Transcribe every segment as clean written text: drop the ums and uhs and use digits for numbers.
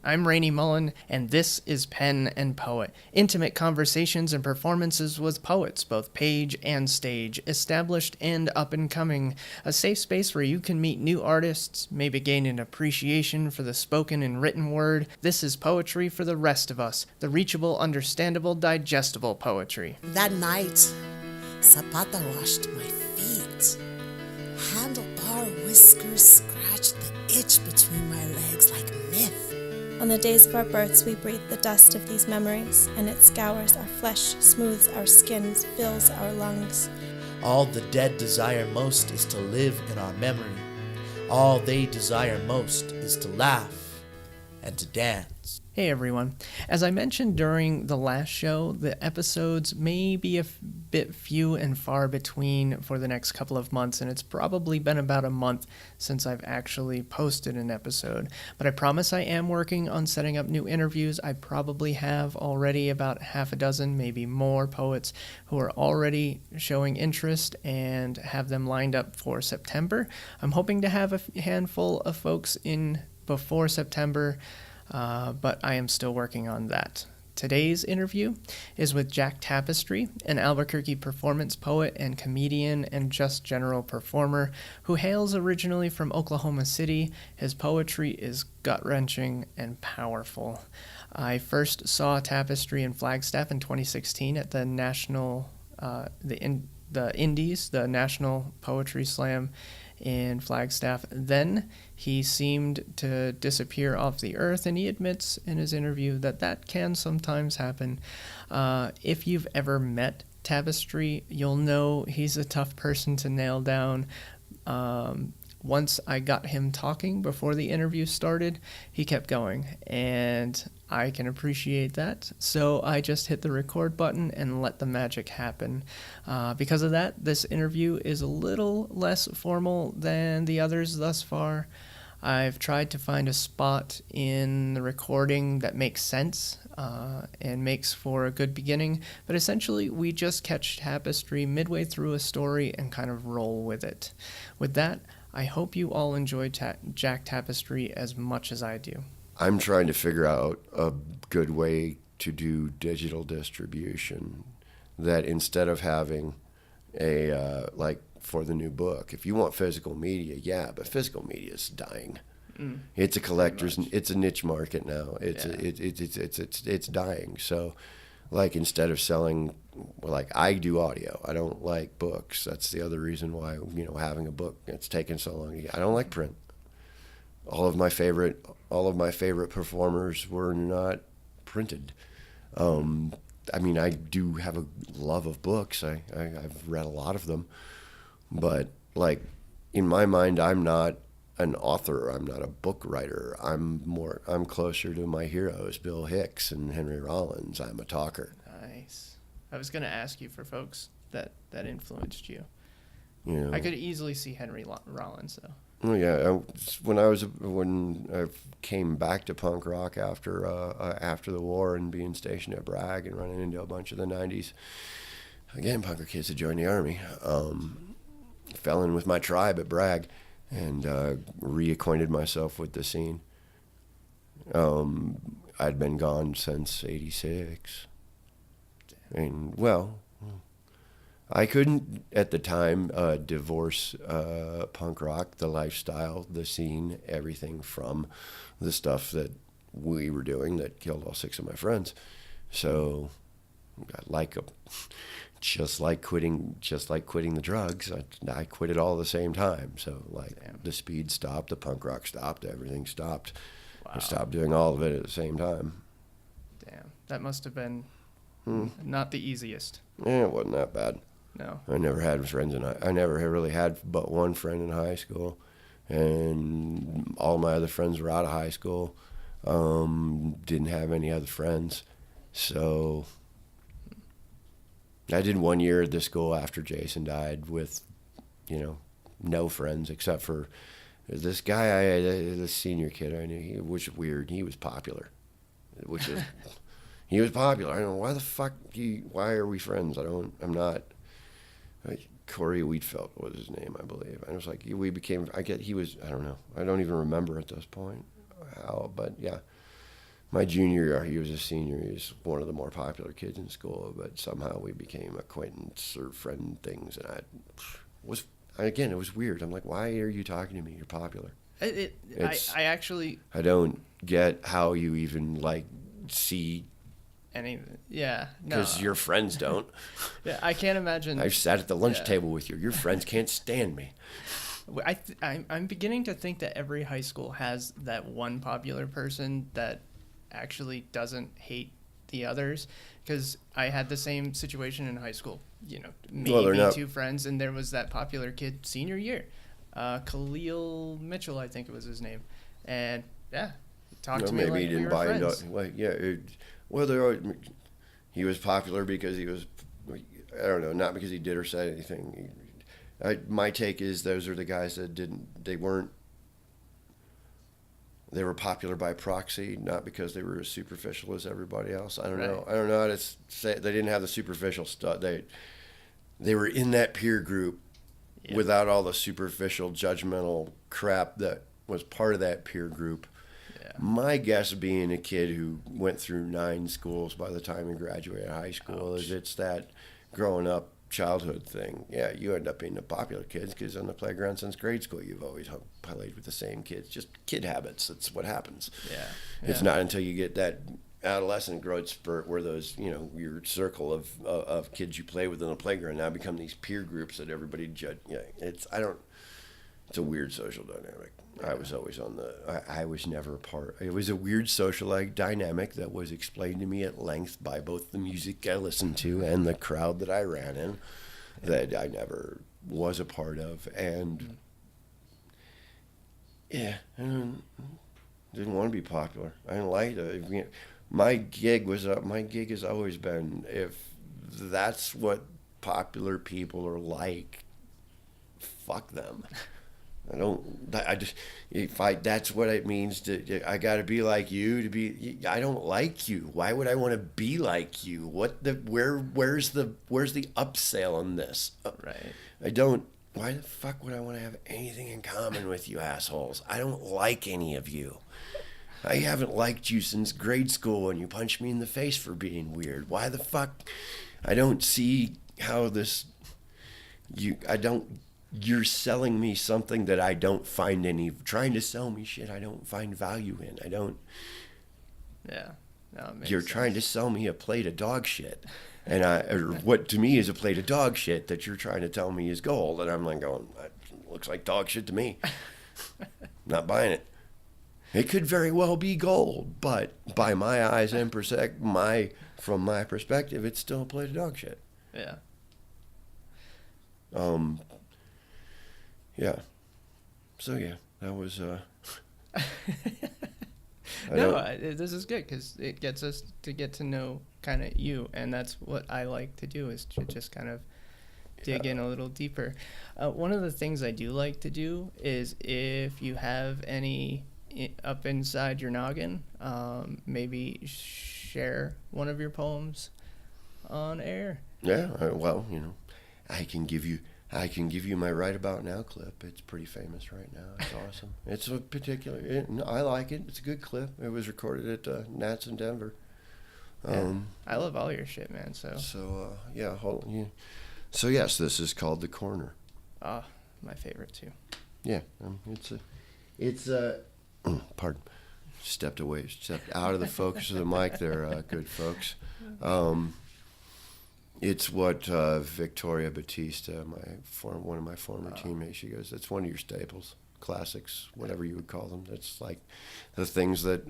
I'm Rainey Mullen, and this is Pen and Poet. Intimate conversations and performances with poets, both page and stage, established and up and coming. A safe space where you can meet new artists, maybe gain an appreciation for the spoken and written word. This is poetry for the rest of us, the reachable, understandable, digestible poetry. That night, Zapata washed my feet. Handlebar whiskers scratched the itch between my legs like myth. On the days of our births, we breathe the dust of these memories, and it scours our flesh, smooths our skins, fills our lungs. All the dead desire most is to live in our memory. All they desire most is to laugh and to dance. Hey everyone. As I mentioned during the last show, the episodes may be a bit few and far between for the next couple of months, and it's probably been about a month since I've actually posted an episode. But I promise I am working on setting up new interviews. I probably have already about half a dozen, maybe more poets who are already showing interest and have them lined up for September. I'm hoping to have a handful of folks in before September, but I am still working on that. Today's interview is with Jack Tapestry, an Albuquerque performance poet and comedian and just general performer who hails originally from Oklahoma City. His poetry is gut-wrenching and powerful. I first saw Tapestry in Flagstaff in 2016 at the Indies, the National Poetry Slam in Flagstaff. Then he seemed to disappear off the earth, and he admits in his interview that can sometimes happen. If you've ever met Tapestry, you'll know he's a tough person to nail down. Once I got him talking before the interview started, he kept going, and I can appreciate that. So I just hit the record button and let the magic happen. Because of that, this interview is a little less formal than the others thus far. I've tried to find a spot in the recording that makes sense and makes for a good beginning, but essentially we just catch Tapestry midway through a story and kind of roll with it. With that, I hope you all enjoy Jack Tapestry as much as I do. I'm trying to figure out a good way to do digital distribution that instead of having a, like for the new book, if you want physical media, yeah, but physical media is dying. It's a collector's, it's a niche market now. It's dying. So like instead of selling, like I do audio, I don't like books. That's the other reason why, having a book, it's taken so long. I don't like print. All of my favorite performers were not printed. I do have a love of books. I've read a lot of them, but like in my mind, I'm not an author. I'm not a book writer. I'm closer to my heroes, Bill Hicks and Henry Rollins. I'm a talker. Nice. I was going to ask you for folks that influenced you. You know, I could easily see Henry Rollins though. Oh yeah, when I came back to punk rock after the war and being stationed at Bragg and running into a bunch of the '90s, again punker kids that joined the army, fell in with my tribe at Bragg and reacquainted myself with the scene. I'd been gone since '86, and well, I couldn't, at the time, divorce punk rock, the lifestyle, the scene, everything from the stuff that we were doing that killed all 6 of my friends. So, just like quitting the drugs, I quit it all at the same time. So, the speed stopped, the punk rock stopped, everything stopped. Wow. I stopped doing all of it at the same time. Damn, that must have been not the easiest. Yeah, it wasn't that bad. No. I never had friends I never really had but one friend in high school, and all my other friends were out of high school. Didn't have any other friends, so I did 1 year at this school after Jason died with, no friends except for this guy, this senior kid I knew, which is weird. He was popular, he was popular. I don't know why the fuck why are we friends? I'm not. Corey Wheatfeld was his name, I believe. And it was like he was, I don't know. I don't even remember at this point how, but yeah. my junior year, he was a senior. He was one of the more popular kids in school, but somehow we became acquaintance or friend things. And it was weird. I'm like, why are you talking to me? You're popular. I actually... I don't get how you even, like, see... Yeah, no. Because your friends don't. Yeah, I can't imagine... I've sat at the lunch table with you. Your friends can't stand me. I'm beginning to think that every high school has that one popular person that actually doesn't hate the others, because I had the same situation in high school. Maybe two friends, and there was that popular kid senior year, Khalil Mitchell, I think it was his name, and talked to me like we were friends. He was popular because he was, I don't know, not because he did or said anything. My take is those are the guys that they were popular by proxy, not because they were as superficial as everybody else. I don't know how to say it. They didn't have the superficial stuff. They were in that peer group without all the superficial, judgmental crap that was part of that peer group. Yeah. My guess, being a kid who went through 9 schools by the time he graduated high school, is it's that growing up childhood thing. Yeah, you end up being the popular kids because on the playground since grade school you've always played with the same kids. Just kid habits. That's what happens. Yeah. It's not until you get that adolescent growth spurt where those, your circle of kids you play with on the playground now become these peer groups that everybody judge. Yeah, it's a weird social dynamic. I was always I was never a part. It was a weird social dynamic that was explained to me at length by both the music I listened to and the crowd that I ran in, that I never was a part of. And I didn't want to be popular. I didn't like it. My gig has always been, if that's what popular people are like, fuck them. That's what it means I got to be like you I don't like you. Why would I want to be like you? Where's the upsell on this? Right. Why the fuck would I want to have anything in common with you assholes? I don't like any of you. I haven't liked you since grade school when you punched me in the face for being weird. Why the fuck? I don't see how you're selling me something that I don't find trying to sell me shit I don't find value in. I don't. Yeah. No, you're sense. Trying to sell me a plate of dog shit. And what to me is a plate of dog shit that you're trying to tell me is gold. And I'm like going, it looks like dog shit to me. Not buying it. It could very well be gold, but by my eyes and from my perspective, it's still a plate of dog shit. Yeah. Yeah. So that was. This is good because it gets us to get to know kind of you, and that's what I like to do, is to just kind of dig in a little deeper. One of the things I do like to do is, if you have any up inside your noggin, maybe share one of your poems on air. Yeah. Well, I can give you my Right About Now clip. It's pretty famous right now. It's awesome. It's a particular... I like it. It's a good clip. It was recorded at Nats in Denver. I love all your shit, man. So yes, this is called The Corner. My favorite too. Yeah, it's pardon. Stepped out of the focus of the mic there, good folks. It's what Victoria Batista, one of my former teammates, she goes, that's one of your staples, classics, whatever you would call them. That's like the things that,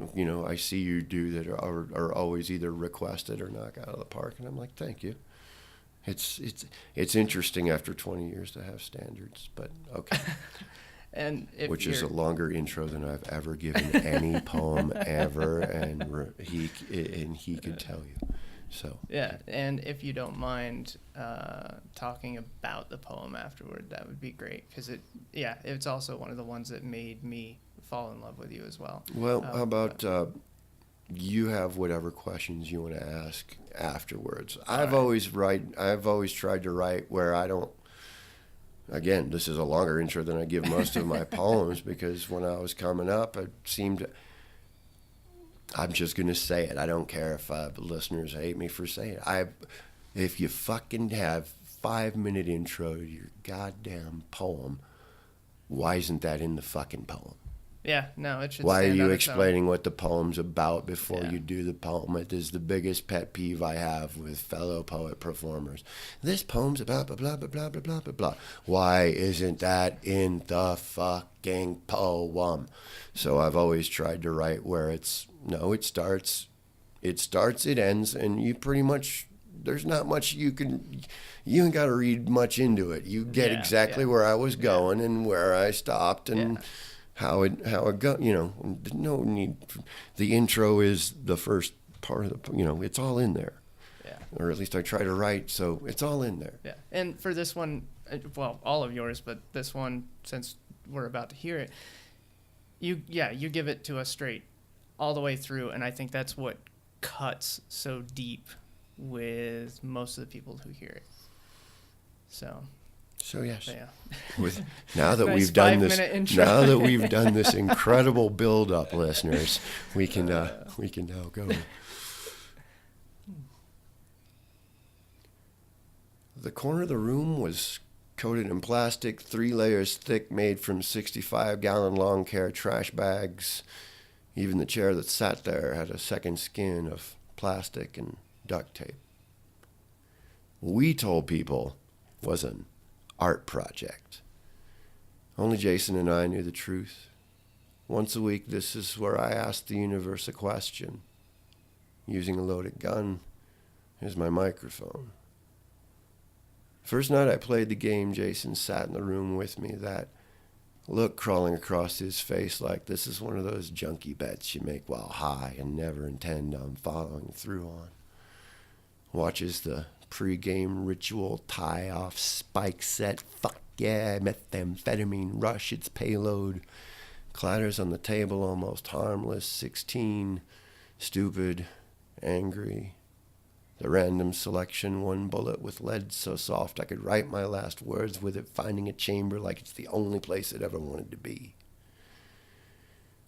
I see you do that are always either requested or knock out of the park. And I'm like, thank you. It's interesting after 20 years to have standards, but okay. Which is a longer intro than I've ever given any poem ever, and he could tell you. So yeah, and if you don't mind talking about the poem afterward, that would be great, because it's also one of the ones that made me fall in love with you as well. Well, how about you have whatever questions you want to ask afterwards? I've always tried to write where I don't. Again, this is a longer intro than I give most of my poems, because when I was coming up, it seemed I'm just going to say it. I don't care if listeners hate me for saying it. If you fucking have 5-minute intro to your goddamn poem, why isn't that in the fucking poem? Yeah, no, it should. Why are stand you on its own. explaining what the poem's about before Yeah. you do the poem? It is the biggest pet peeve I have with fellow poet performers. This poem's about blah, blah, blah, blah, blah, blah, blah, blah. Why isn't that in the fucking poem? So I've always tried to write where it starts, it ends, and you pretty much, there's not much you ain't got to read much into it. You get exactly where I was going and where I stopped and how it go. No need. The intro is the first part of the. It's all in there. Yeah. Or at least I try to write, so it's all in there. Yeah. And for this one, well, all of yours, but this one, since we're about to hear it, you give it to us straight, all the way through, and I think that's what cuts so deep with most of the people who hear it. So yes. yeah. Now that Nice we've done this, 5-minute intro. now that we've done this incredible build-up, listeners, we can now go. The corner of the room was coated in plastic, 3 layers thick, made from 65-gallon lawn care trash bags. Even the chair that sat there had a second skin of plastic and duct tape. We told people it was an art project. Only Jason and I knew the truth. Once a week, this is where I asked the universe a question. Using a loaded gun, here's my microphone. First night I played the game, Jason sat in the room with me, that look crawling across his face like this is one of those junky bets you make while high and never intend on following through on. Watches the pre-game ritual tie-off spike set. Fuck yeah, methamphetamine rush its payload. Clatters on the table, almost harmless. 16, stupid, angry. The random selection, 1 bullet with lead so soft I could write my last words with it, finding a chamber like it's the only place it ever wanted to be.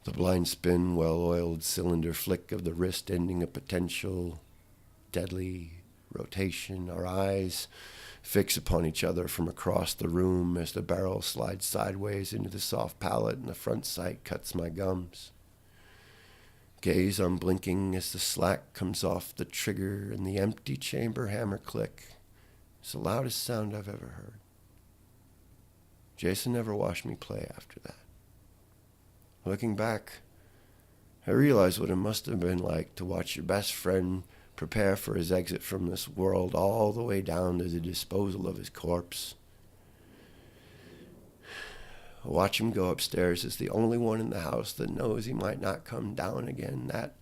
The blind spin, well-oiled cylinder flick of the wrist ending a potential deadly rotation. Our eyes fix upon each other from across the room as the barrel slides sideways into the soft palate and the front sight cuts my gums. Gaze unblinking as the slack comes off the trigger and the empty chamber hammer click. It's the loudest sound I've ever heard. Jason never watched me play after that. Looking back, I realized what it must have been like to watch your best friend prepare for his exit from this world all the way down to the disposal of his corpse. Watch him go upstairs as the only one in the house that knows he might not come down again. That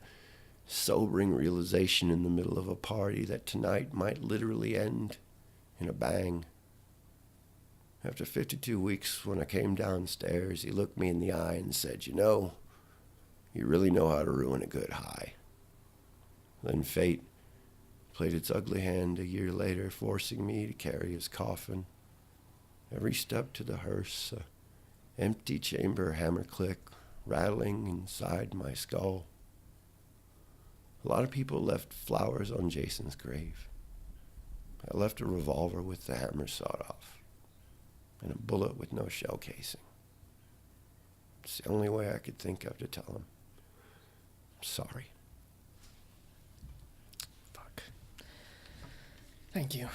sobering realization in the middle of a party that tonight might literally end in a bang. After 52 weeks, when I came downstairs, he looked me in the eye and said, you really know how to ruin a good high. Then fate played its ugly hand a year later, forcing me to carry his coffin. Every step to the hearse, empty chamber hammer click rattling inside my skull. A lot of people left flowers on Jason's grave. I left a revolver with the hammer sawed off and a bullet with no shell casing. It's the only way I could think of to tell him, I'm sorry. Fuck. Thank you.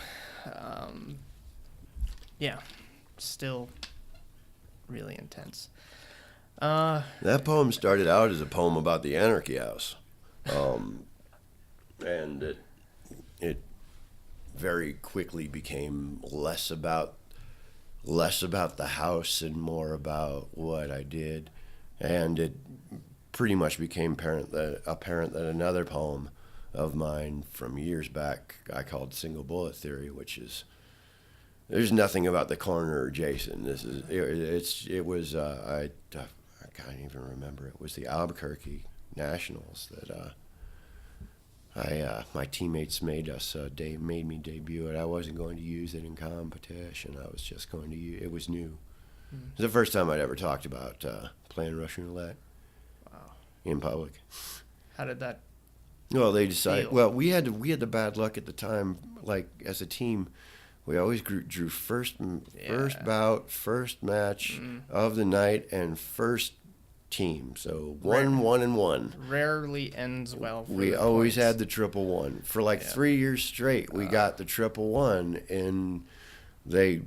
Yeah, still really intense. That poem started out as a poem about the Anarchy House. And it very quickly became less about the house and more about what I did. And it pretty much became apparent that another poem of mine from years back I called Single Bullet Theory, which is, there's nothing about the corner or Jason. I can't even remember. It was the Albuquerque Nationals that my teammates made me debut it. I wasn't going to use it in competition. I was just going to use it. Was new. It was the first time I'd ever talked about playing Russian roulette in public. How did that? Well, they decided. Deal. Well, we had the bad luck at the time. Like as a team, we always drew first bout, first match of the night, and first team. So 1-1-1. Rarely ends well. For We the always points. had the 1-1 for like 3 years straight. We got the 1-1, and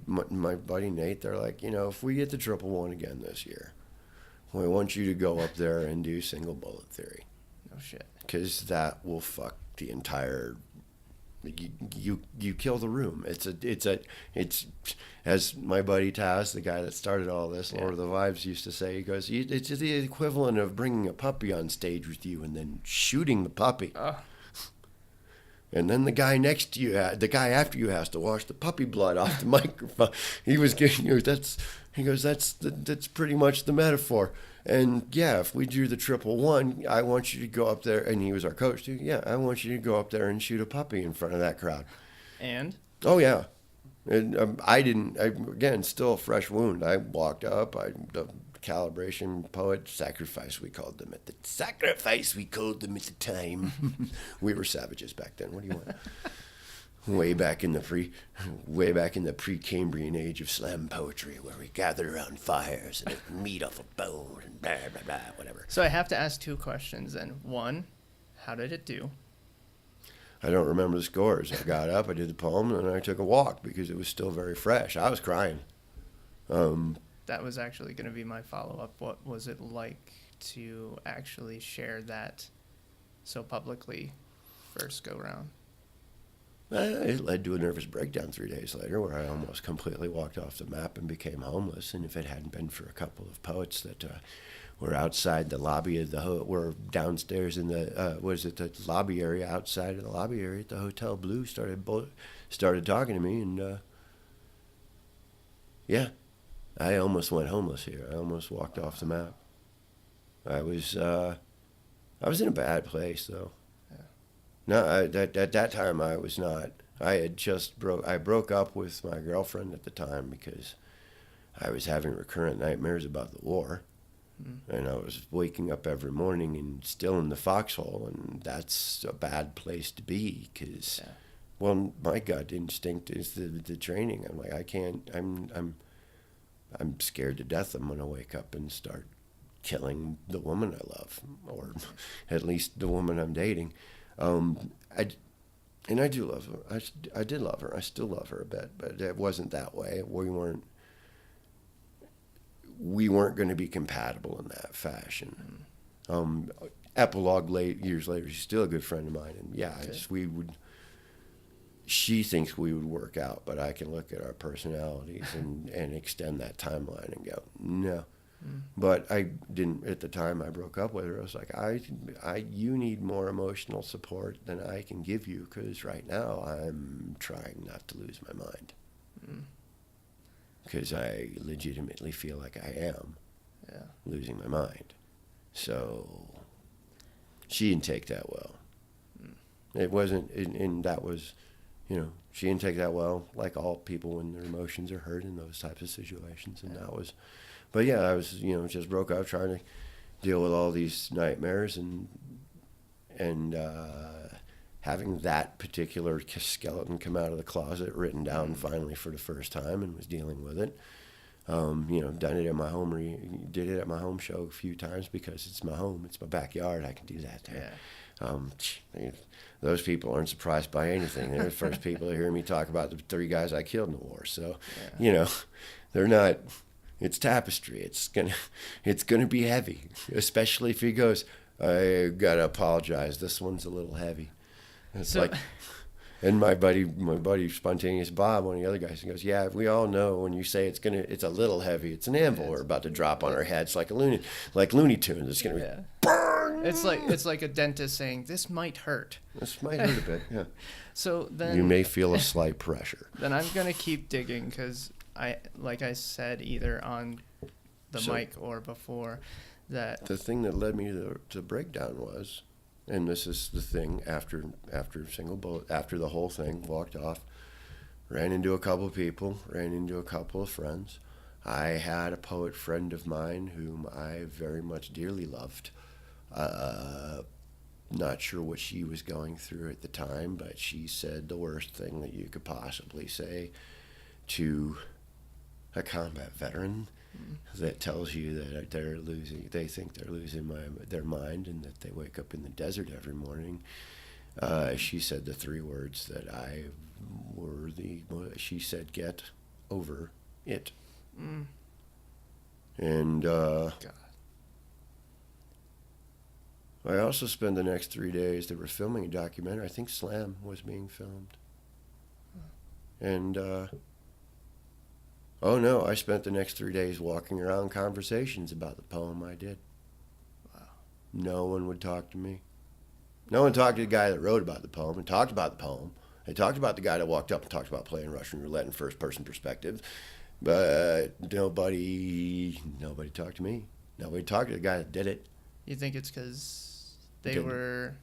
my buddy Nate, they're like, if we get the 1-1 again this year, we want you to go up there and do single bullet theory. No shit. Because that will fuck the entire. You kill the room. It's as my buddy Taz, the guy that started all this, Lord of the Vibes, used to say. He goes, it's the equivalent of bringing a puppy on stage with you and then shooting the puppy. And then the guy next to you, the guy after you, has to wash the puppy blood off the microphone. He was getting that's pretty much the metaphor. And yeah, if we drew the 1-1, I want you to go up there, and he was our coach too. Yeah, I want you to go up there and shoot a puppy in front of that crowd. And? Oh yeah, and I didn't. Again, still a fresh wound. I walked up. The calibration poet sacrifice. We called them at the time. We were savages back then. What do you want? Way back in the Precambrian age of slam poetry, where we gathered around fires and ate meat off a bone and blah blah blah, whatever. So I have to ask 2 questions then. 1, how did it do? I don't remember the scores. I got up, I did the poem, and I took a walk because it was still very fresh. I was crying. That was actually going to be my follow-up. What was it like to actually share that so publicly first go round? It led to a nervous breakdown 3 days later, where I almost completely walked off the map and became homeless. And if it hadn't been for a couple of poets that were outside the lobby of the were downstairs in the the lobby area, outside of the lobby area at the Hotel Blue, started talking to me, and yeah, I almost went homeless here. I almost walked off the map. I was in a bad place though. No, at that time I was not. I broke up with my girlfriend at the time because I was having recurrent nightmares about the war. And I was waking up every morning and still in the foxhole, and that's a bad place to be because, well, my gut instinct is the training. I'm like, I can't, I'm scared to death I'm going to wake up and start killing the woman I love, or at least the woman I'm dating. I do love her. I did love her. I still love her a bit, but it wasn't that way. We weren't going to be compatible in that fashion. Epilogue years later, she's still a good friend of mine, and she thinks we would work out, but I can look at our personalities and extend that timeline and go, no. But I didn't, at the time I broke up with her, I was like, you need more emotional support than I can give you, because right now I'm trying not to lose my mind. Because I legitimately feel like I am losing my mind. So she didn't take that well. It wasn't, and that was, she didn't take that well, like all people when their emotions are hurt in those types of situations. And that was, but yeah, I was, just broke up trying to deal with all these nightmares and having that particular skeleton come out of the closet written down finally for the first time, and was dealing with it. Done it at my home, did it at my home show a few times because it's my home, it's my backyard, I can do that there. Those people aren't surprised by anything. They're the first people to hear me talk about the 3 guys I killed in the war. So, they're not. It's Tapestry. It's gonna be heavy, especially if he goes, I gotta apologize, this one's a little heavy. It's like, and my buddy Spontaneous Bob, one of the other guys, he goes, yeah, we all know when you say it's a little heavy, it's an anvil we're about to drop on our heads, like Looney Tunes. It's gonna be burn. It's like a dentist saying, this might hurt. This might hurt a bit. Yeah. So then you may feel a slight pressure. Then I'm gonna keep digging because like I said, either on the mic or before, that the thing that led me to breakdown was, and this is the thing after single bullet, after the whole thing, walked off, ran into a couple of people, ran into a couple of friends. I had a poet friend of mine whom I very much dearly loved, not sure what she was going through at the time, but she said the worst thing that you could possibly say to a combat veteran that tells you that they think they're losing their mind, and that they wake up in the desert every morning. She said the 3 words that she said, "Get over it." And God. I also spent the next 3 days, they were filming a documentary. I think Slam was being filmed. And, oh no, I spent the next 3 days walking around conversations about the poem I did. Wow. No one would talk to me. No one talked to the guy that wrote about the poem and talked about the poem. They talked about the guy that walked up and talked about playing Russian roulette in first-person perspective. But nobody talked to me. Nobody talked to the guy that did it. You think it's because they were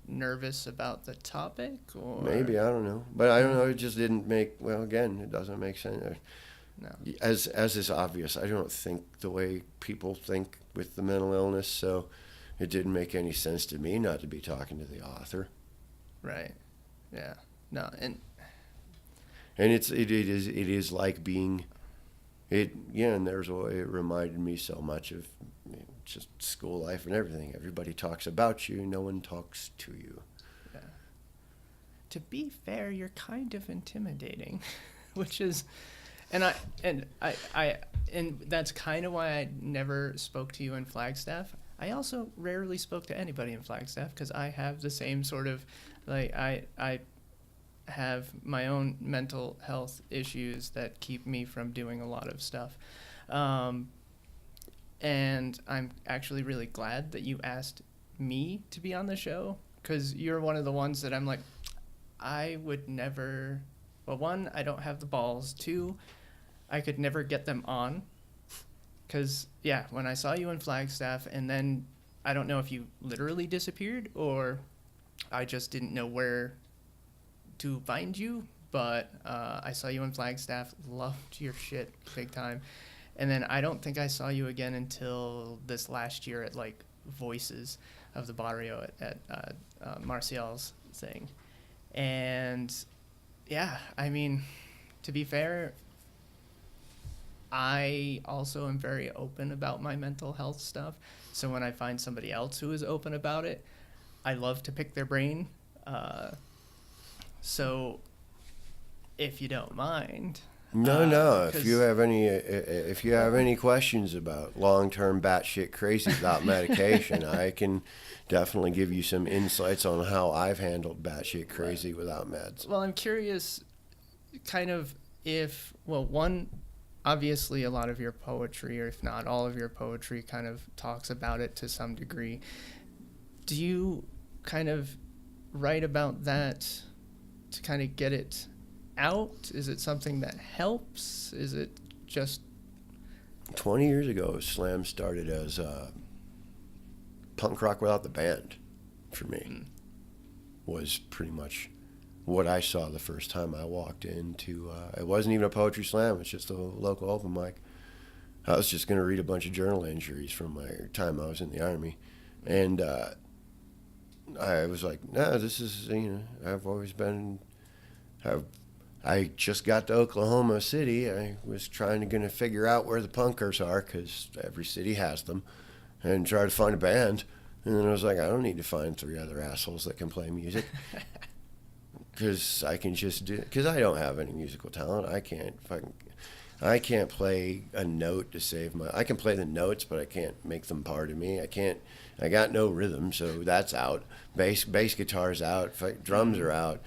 nervous about the topic? Or Maybe, I don't know. But I don't know, it just didn't make, well, again, it doesn't make sense. No. As is obvious, I don't think the way people think with the mental illness, so it didn't make any sense to me not to be talking to the author. Right. Yeah. No, and it is like being it. Yeah, and there's a way it reminded me so much of just school life and everything. Everybody talks about you, no one talks to you. Yeah. To be fair, you're kind of intimidating, which is, and that's kind of why I never spoke to you in Flagstaff. I also rarely spoke to anybody in Flagstaff because I have the same sort of, like, I have my own mental health issues that keep me from doing a lot of stuff. And I'm actually really glad that you asked me to be on the show, because you're one of the ones that I'm like, I would never, well, 1, I don't have the balls. 2, I could never get them on. Because, yeah, when I saw you in Flagstaff, and then I don't know if you literally disappeared or I just didn't know where to find you, but I saw you in Flagstaff, loved your shit big time. And then I don't think I saw you again until this last year at, like, Voices of the Barrio at Marcial's thing. And, yeah, I mean, to be fair, I also am very open about my mental health stuff. So when I find somebody else who is open about it, I love to pick their brain. So if you don't mind. No. If you have any questions about long-term batshit crazy without medication, I can definitely give you some insights on how I've handled batshit crazy without meds. Well, I'm curious, kind of, one, obviously a lot of your poetry, or if not all of your poetry, kind of talks about it to some degree. Do you kind of write about that to kind of get it out? Is it something that helps? Is it just 20 years ago, Slam started as punk rock without the band for me. Was pretty much what I saw the first time I walked into, it wasn't even a poetry slam, it's just a local open mic. I was just going to read a bunch of journal entries from my time I was in the Army. And I was like, no, this is, I've always been, I just got to Oklahoma City. I was going to figure out where the punkers are, because every city has them, and try to find a band. And then I was like, I don't need to find 3 other assholes that can play music. Because I can just do, because I don't have any musical talent. I can't play a note to save my, I can play the notes, but I can't make them part of me. I got no rhythm, so that's out. Bass guitar's out, drums are out,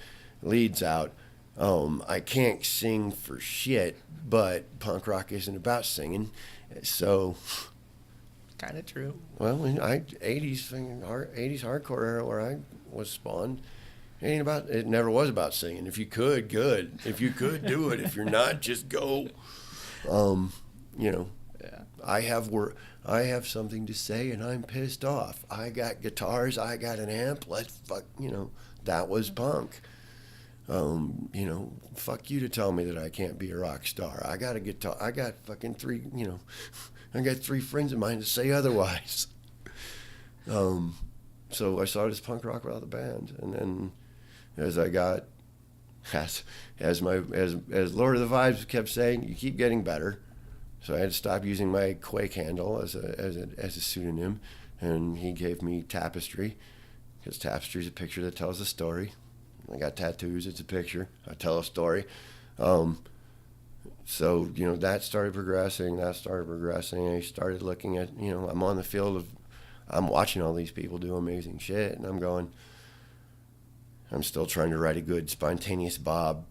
lead's out. I can't sing for shit, but punk rock isn't about singing, so. kind of true? Well, 80s hardcore era where I was spawned, it never was about singing. If you could, good. If you could, do it. If you're not, just go. Yeah. I have something to say, and I'm pissed off. I got guitars. I got an amp. That was punk. Fuck you to tell me that I can't be a rock star. I got a guitar. I got fucking 3. I got 3 friends of mine to say otherwise. so I started as punk rock without the band, and then as I got, as Lord of the Vibes kept saying, you keep getting better. So I had to stop using my Quake handle as a pseudonym, and he gave me Tapestry, because Tapestry is a picture that tells a story. I got tattoos, it's a picture, I tell a story. So, that started progressing, I started looking at, I'm on the field I'm watching all these people do amazing shit, and I'm going, I'm still trying to write a good Spontaneous Bob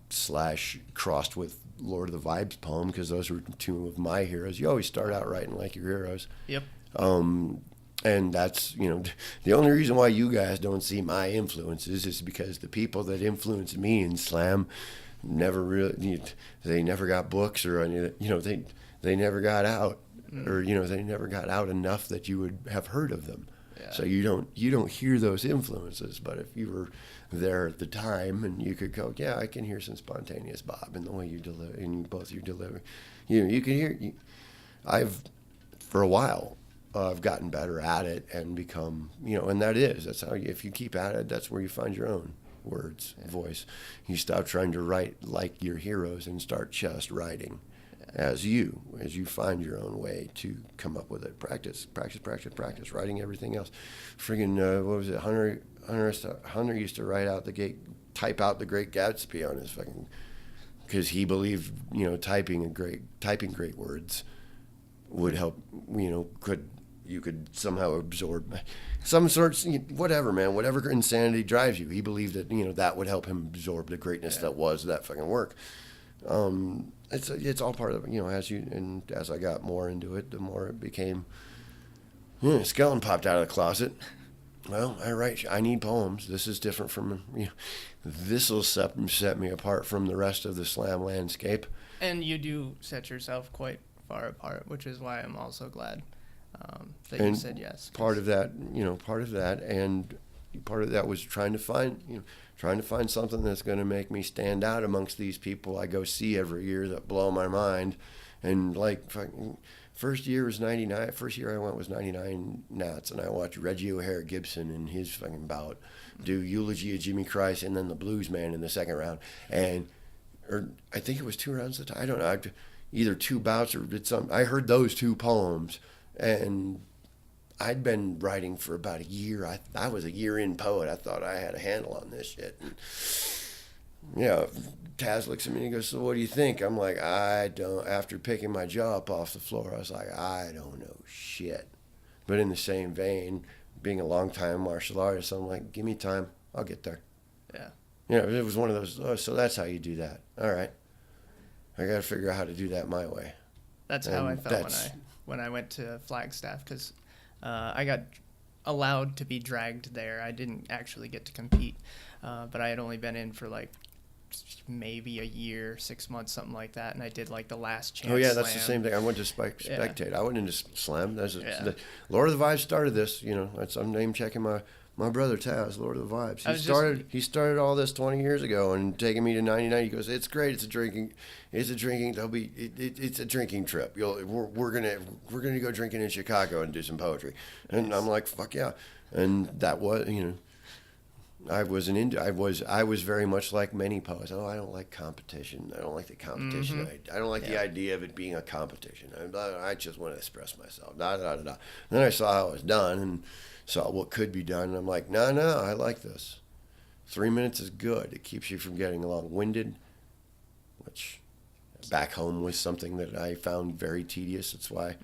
/ crossed with Lord of the Vibes poem, because those were two of my heroes. You always start out writing like your heroes. Yep. And that's, the only reason why you guys don't see my influences is because the people that influenced me in slam never really, they never got books or any, they never got out, or they never got out enough that you would have heard of them. Yeah. So you don't hear those influences. But if you were there at the time and you could go, yeah, I can hear some Spontaneous Bob in the way you deliver, and both you deliver, you can hear. For a while, I've gotten better at it and become, and that's how if you keep at it, that's where you find your own words, voice. You stop trying to write like your heroes and start just writing as you find your own way to come up with it. Practice, writing everything else. Friggin' what was it? Hunter used to type out the Great Gatsby on his fucking, because he believed, typing great words would help, you could somehow absorb some sorts, whatever, man, whatever insanity drives you. He believed that, that would help him absorb the greatness that was that fucking work. It's all part of it, as I got more into it, the more it became, skeleton popped out of the closet. Well, I need poems. This is different from, this will set me apart from the rest of the slam landscape. And you do set yourself quite far apart, which is why I'm also glad that you said yes. Part of that was trying to find something that's going to make me stand out amongst these people I go see every year that blow my mind. And first year was 99. First year I went was 99 Nats, and I watched Reggie O'Hare Gibson in his fucking bout do Eulogy of Jimmy Christ and then the Blues Man in the second round. Or I think it was 2 rounds at a time. I don't know. Either 2 bouts or did something. I heard those 2 poems, and I'd been writing for about a year. I was a year-in poet. I thought I had a handle on this shit. And, Taz looks at me and he goes, so what do you think? I'm like, I don't. After picking my jaw up off the floor, I was like, I don't know shit. But in the same vein, being a long-time martial artist, I'm like, give me time. I'll get there. Yeah. It was one of those, so that's how you do that. All right. I got to figure out how to do that my way. That's how I felt when I went to Flagstaff, because I got allowed to be dragged there. I didn't actually get to compete, but I had only been in for maybe a year, 6 months, something like that, and I did the last chance. Oh yeah, that's slam. the same thing. I went to spectate. I went into slam. The Lord of the Vibes started this. I'm name checking my brother Taz, Lord of the Vibes. He started all this 20 years ago and taking me to 99. He goes, it's great. It's a drinking trip. We're gonna go drinking in Chicago and do some poetry. And I'm like, fuck yeah. And that was, I was very much like many poets. Oh, I don't like competition. I don't like the competition. Mm-hmm. I don't like the idea of it being a competition. I just want to express myself. And then I saw how it was done and saw what could be done. And I'm like, no, I like this. 3 minutes is good. It keeps you from getting long-winded, which back home was something that I found very tedious. That's why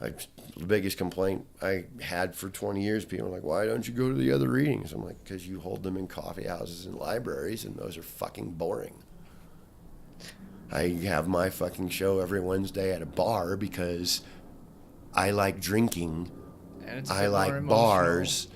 the biggest complaint I had for 20 years, people were like, why don't you go to the other readings? I'm like, because you hold them in coffee houses and libraries, and those are fucking boring. I have my fucking show every Wednesday at a bar because I like drinking. And it's I like bars.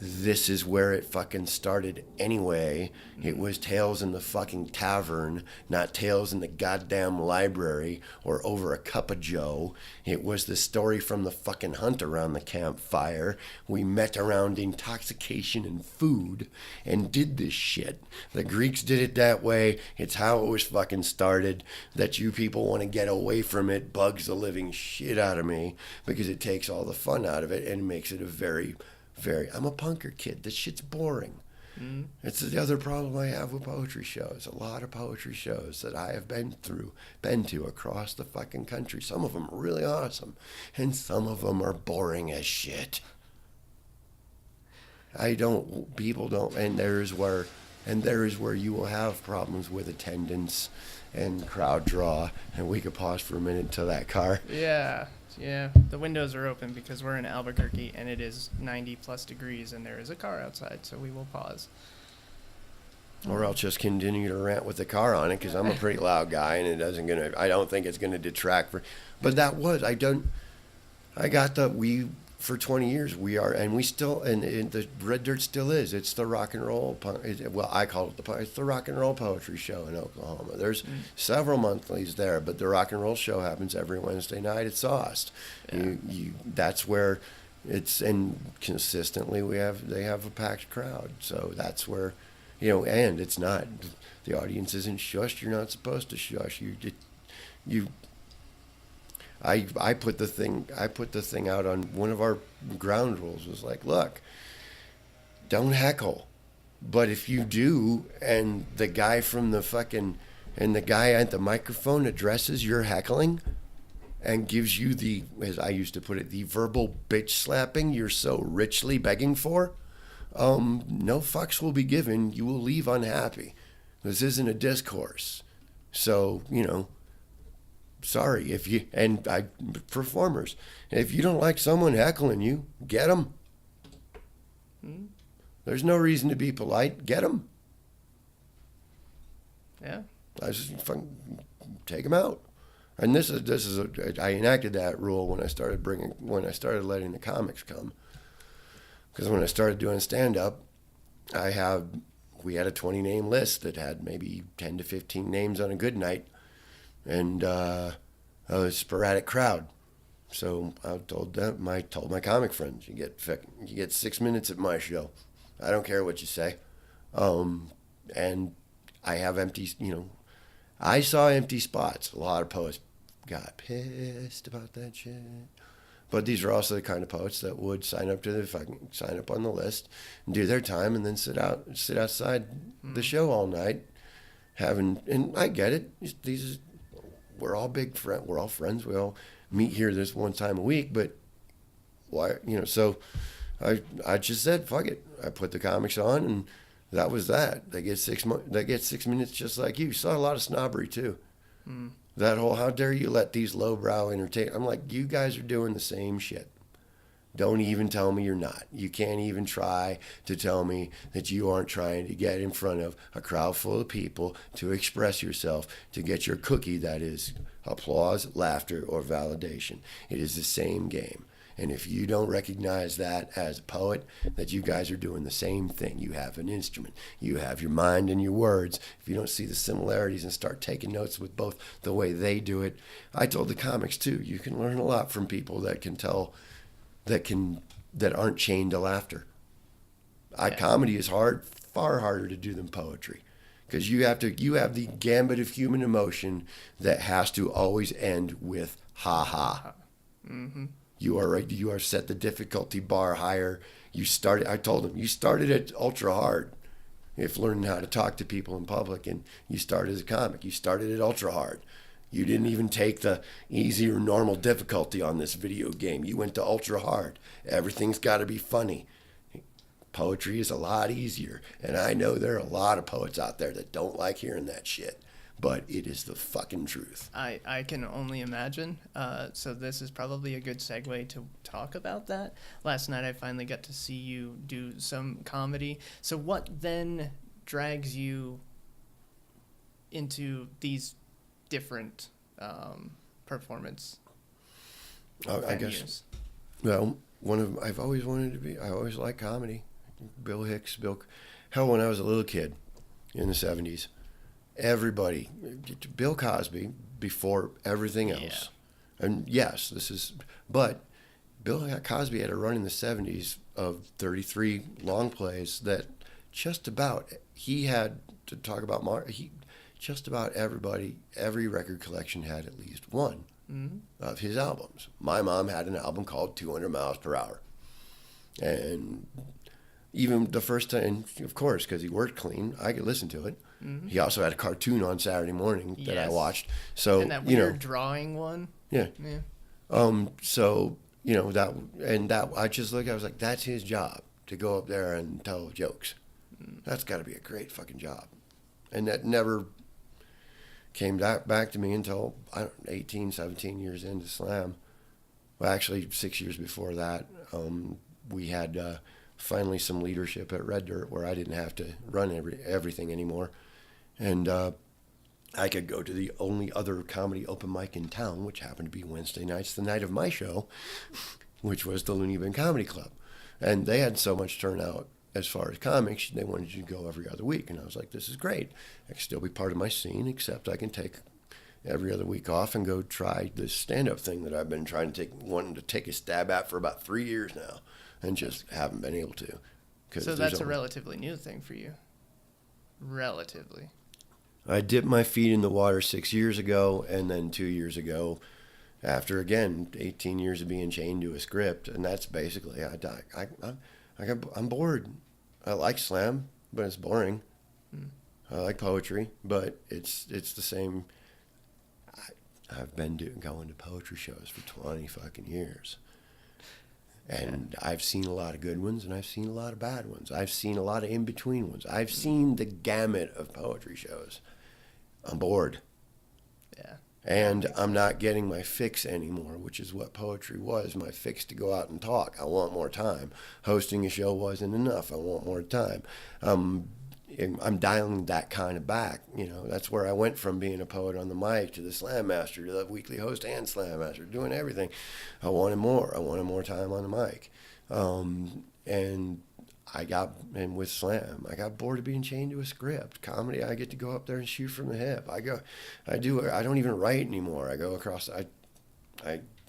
This is where it fucking started anyway. It was Tales in the fucking tavern, not Tales in the goddamn library or over a cup of joe. It was the story from the fucking hunt around the campfire. We met around intoxication and food and did this shit. The Greeks did it that way. It's how it was fucking started. That you people want to get away from it bugs the living shit out of me because it takes all the fun out of it and makes it a very I'm a punker kid. This shit's boring. It's the other problem I have with poetry shows. A lot of poetry shows that I have been to across the fucking country. Some of them are really awesome, and some of them are boring as shit. People don't, and there is where you will have problems with attendance and crowd draw. And we could pause for a minute until that car. Yeah. The windows are open because we're in Albuquerque and it is 90 plus degrees and there is a car outside, so we will pause. Or I'll just continue to rant with the car on it because I'm a pretty loud guy and I don't think it's gonna detract but for 20 years and the Red Dirt still is. It's the rock and roll, I call it it's the rock and roll poetry show in Oklahoma. There's several monthlies there, but the rock and roll show happens every Wednesday night at Sauced. Yeah. That's where it's, and consistently they have a packed crowd. So that's where, and it's not, the audience isn't shushed. You're not supposed to shush. I put the thing out on one of our ground rules was like, look, don't heckle. But if you do, and the guy at the microphone addresses your heckling and gives you the, as I used to put it, the verbal bitch slapping you're so richly begging for, no fucks will be given. You will leave unhappy. This isn't a discourse. So, sorry performers, if you don't like someone heckling you, get them. There's no reason to be polite. Get them. Yeah. I just take them out. And I enacted that rule when I started letting the comics come. Because when I started doing stand-up, we had a 20 name list that had maybe 10 to 15 names on a good night. And a sporadic crowd. So I told my comic friends, you get 6 minutes at my show. I don't care what you say. And I have empty, I saw empty spots. A lot of poets got pissed about that shit. But these are also the kind of poets that would sign up on the list and do their time and then sit outside the show all night, and I get it. We're all friends. We're all friends. We all meet here this one time a week. But why? So I just said, fuck it. I put the comics on, and that was that. They get 6 minutes just like you. Saw a lot of snobbery too. That whole, how dare you let these lowbrow entertain? I'm like, you guys are doing the same shit. Don't even tell me you're not. You can't even try to tell me that you aren't trying to get in front of a crowd full of people to express yourself, to get your cookie that is applause, laughter, or validation. It is the same game. And if you don't recognize that as a poet, that you guys are doing the same thing. You have an instrument. You have your mind and your words. If you don't see the similarities and start taking notes with both the way they do it. I told the comics too, you can learn a lot from people that can tell, that aren't chained to laughter. Comedy is far harder to do than poetry, because you have the gambit of human emotion that has to always end with ha ha. Mm-hmm. You are set the difficulty bar higher. I told them, you started at ultra hard. If learning how to talk to people in public, and you started as a comic, you started at ultra hard. You didn't even take the easy or normal difficulty on this video game. You went to ultra hard. Everything's got to be funny. Poetry is a lot easier. And I know there are a lot of poets out there that don't like hearing that shit. But it is the fucking truth. I can only imagine. So this is probably a good segue to talk about that. Last night I finally got to see you do some comedy. So what then drags you into these different performance venues? I guess, I've always wanted to be, I always liked comedy. Bill Hicks, hell, when I was a little kid in the 70s, everybody, Bill Cosby before everything else. Yeah. And yes, but Bill Cosby had a run in the 70s of 33 long plays that just about, he had to talk about, just about every record collection had at least one of his albums. My mom had an album called 200 Miles Per Hour. And even the first time, of course, because he worked clean, I could listen to it. Mm-hmm. He also had a cartoon on Saturday morning that I Yes. watched. So, And that you weird know, drawing one. yeah. Yeah. So, you know, I just looked, I was like, that's his job, to go up there and tell jokes. That's got to be a great fucking job. And that never came back to me until 18, 17 years into Slam. Well, actually, 6 years before that, we had finally some leadership at Red Dirt where I didn't have to run everything anymore. And I could go to the only other comedy open mic in town, which happened to be Wednesday nights, the night of my show, which was the Looney Bin Comedy Club. And they had so much turnout as far as comics, they wanted you to go every other week. And I was like, this is great. I can still be part of my scene, except I can take every other week off and go try this stand-up thing that I've been wanting to take a stab at for about 3 years now, and just haven't been able to. So that's a relatively new thing for you. Relatively. I dipped my feet in the water 6 years ago, and then 2 years ago, after, again, 18 years of being chained to a script. And that's basically, I'm bored. I like Slam, but it's boring. I like poetry, but it's the same. I've been going to poetry shows for 20 fucking years. And I've seen a lot of good ones, and I've seen a lot of bad ones. I've seen a lot of in-between ones. I've seen the gamut of poetry shows. I'm bored. Yeah. And I'm not getting my fix anymore, which is what poetry was, my fix to go out and talk. I want more time. Hosting a show wasn't enough. I want more time. I'm dialing that kind of back. You know, that's where I went from being a poet on the mic to the Slam Master, to the weekly host and Slam Master, doing everything. I wanted more. I wanted more time on the mic. And with Slam, I got bored of being chained to a script. Comedy, I get to go up there and shoot from the hip. I don't even write anymore. I go across,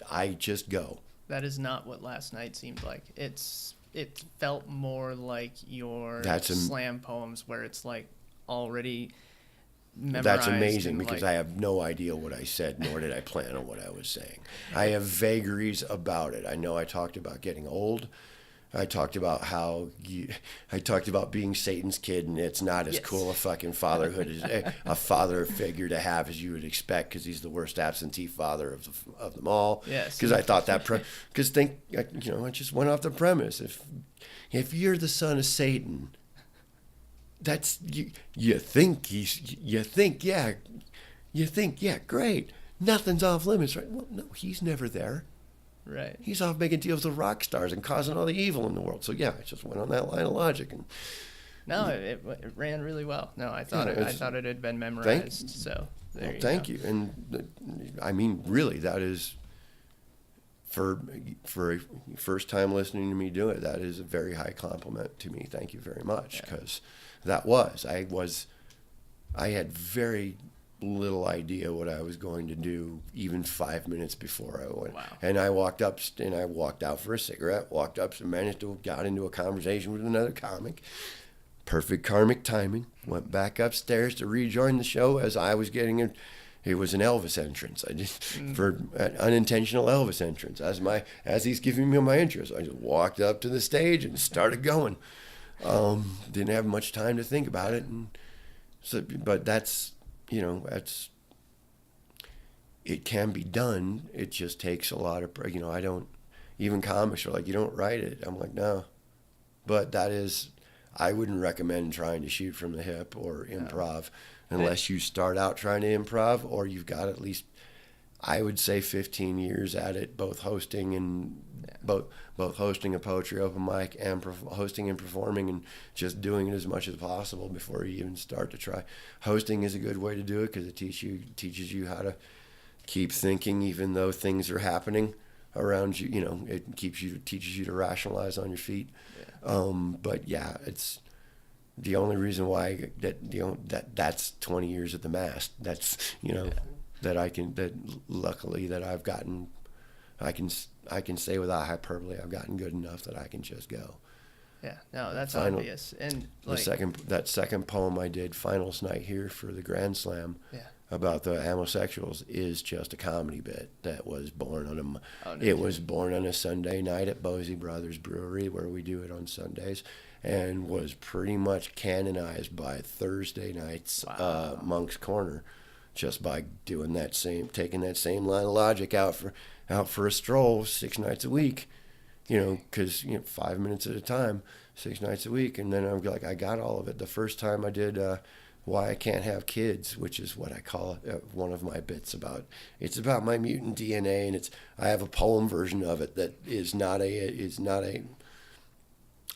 I just go. That is not what last night seemed like. It felt more like your Slam poems, where it's like already memorized. That's amazing, because like, I have no idea what I said, nor did I plan on what I was saying. I have vagaries about it. I know I talked about getting old. I talked about I talked about being Satan's kid, and it's not as cool a fucking fatherhood as a father figure to have as you would expect, because he's the worst absentee father of them all. Yes. Because I thought that, I just went off the premise. If you're the son of Satan, that's you think, great, nothing's off limits, right? Well, no, he's never there. Right. He's off making deals with rock stars and causing all the evil in the world. So yeah, I just went on that line of logic. And no, it ran really well. No, I thought it had been memorized. So there you thank go. you. And I mean, really, that is for a first time listening to me do it. That is a very high compliment to me. Thank you very much, because I had very little idea what I was going to do even 5 minutes before I went. Wow. And I walked up and I walked out for a cigarette, walked up and got into a conversation with another comic. Perfect karmic timing. Went back upstairs to rejoin the show as I was getting it was an Elvis entrance. I just for an unintentional Elvis entrance as he's giving me my intro. So I just walked up to the stage and started going. Didn't have much time to think about it, but that's, it can be done. It just takes a lot of, even comics are like, you don't write it. I'm like, no. But I wouldn't recommend trying to shoot from the hip or improv unless you start out trying to improv, or you've got at least, I would say, 15 years at it, both hosting and both hosting a poetry open mic and hosting and performing, and just doing it as much as possible before you even start to try. Hosting is a good way to do it, because it teaches you how to keep thinking even though things are happening around you. It teaches you to rationalize on your feet. Yeah. But yeah, it's the only reason why that's 20 years at the mast. That's luckily that I've gotten. I can say without hyperbole, I've gotten good enough that I can just go. Yeah, no, that's obvious. And that second poem I did, Finals Night here for the Grand Slam. Yeah. about the homosexuals is just a comedy bit that was born on was born on a Sunday night at Bosey Brothers Brewery, where we do it on Sundays, and was pretty much canonized by Thursday night's Monk's Corner, just by taking that same line of logic out for a stroll 6 nights a week, because 5 minutes at a time, 6 nights a week, and then I'm like, I got all of it. The first time I did Why I Can't Have Kids, which is what I call one of my bits about. It's about my mutant DNA, and I have a poem version of it that is not a.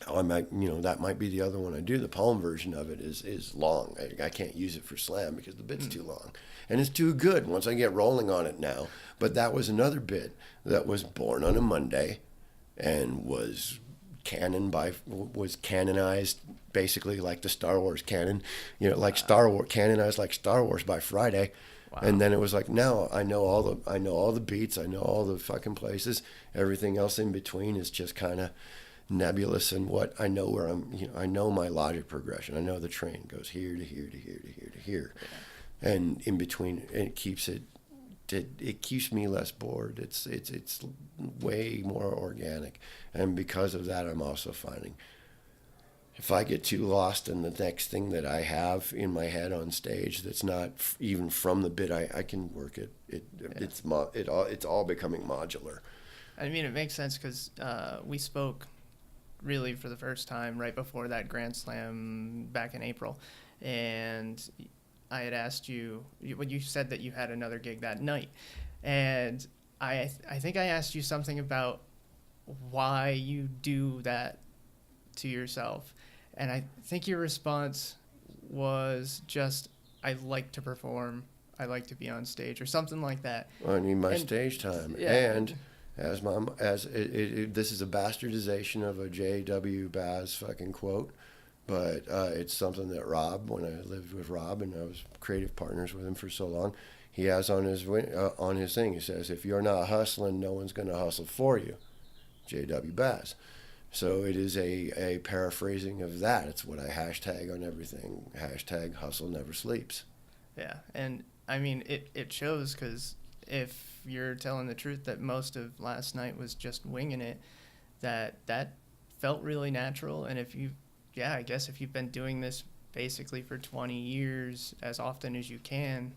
I might, that might be the other one I do. The poem version of it is long. I can't use it for slam because the bit's too long, and it's too good once I get rolling on it now. But that was another bit that was born on a Monday, and was canonized basically like the Star Wars canon, canonized like Star Wars by Friday. Wow. And then it was like, now I know all the beats, I know all the fucking places. Everything else in between is just kind of nebulous, and what I know where I know my logic progression. I know the train goes here to here to here to here to here, and in between it keeps me less bored. It's way more organic, and because of that, I'm also finding if I get too lost in the next thing that I have in my head on stage that's not even from the bit, I can work it. It's all becoming modular. I mean, it makes sense because we spoke really for the first time right before that Grand Slam back in April, and I had asked you said that you had another gig that night, and I think I asked you something about why you do that to yourself, and I think your response was just, I like to perform, I like to be on stage, or something like that. I need my stage time. Yeah. And this is a bastardization of a J.W. Baz fucking quote, but it's something that Rob, when I lived with Rob and I was creative partners with him for so long, he has on his thing. He says, if you're not hustling, no one's going to hustle for you. J.W. Baz. So it is a paraphrasing of that. It's what I hashtag on everything. Hashtag hustle never sleeps. Yeah, and I mean, it shows, because if you're telling the truth that most of last night was just winging it, that felt really natural. And I guess if you've been doing this basically for 20 years as often as you can,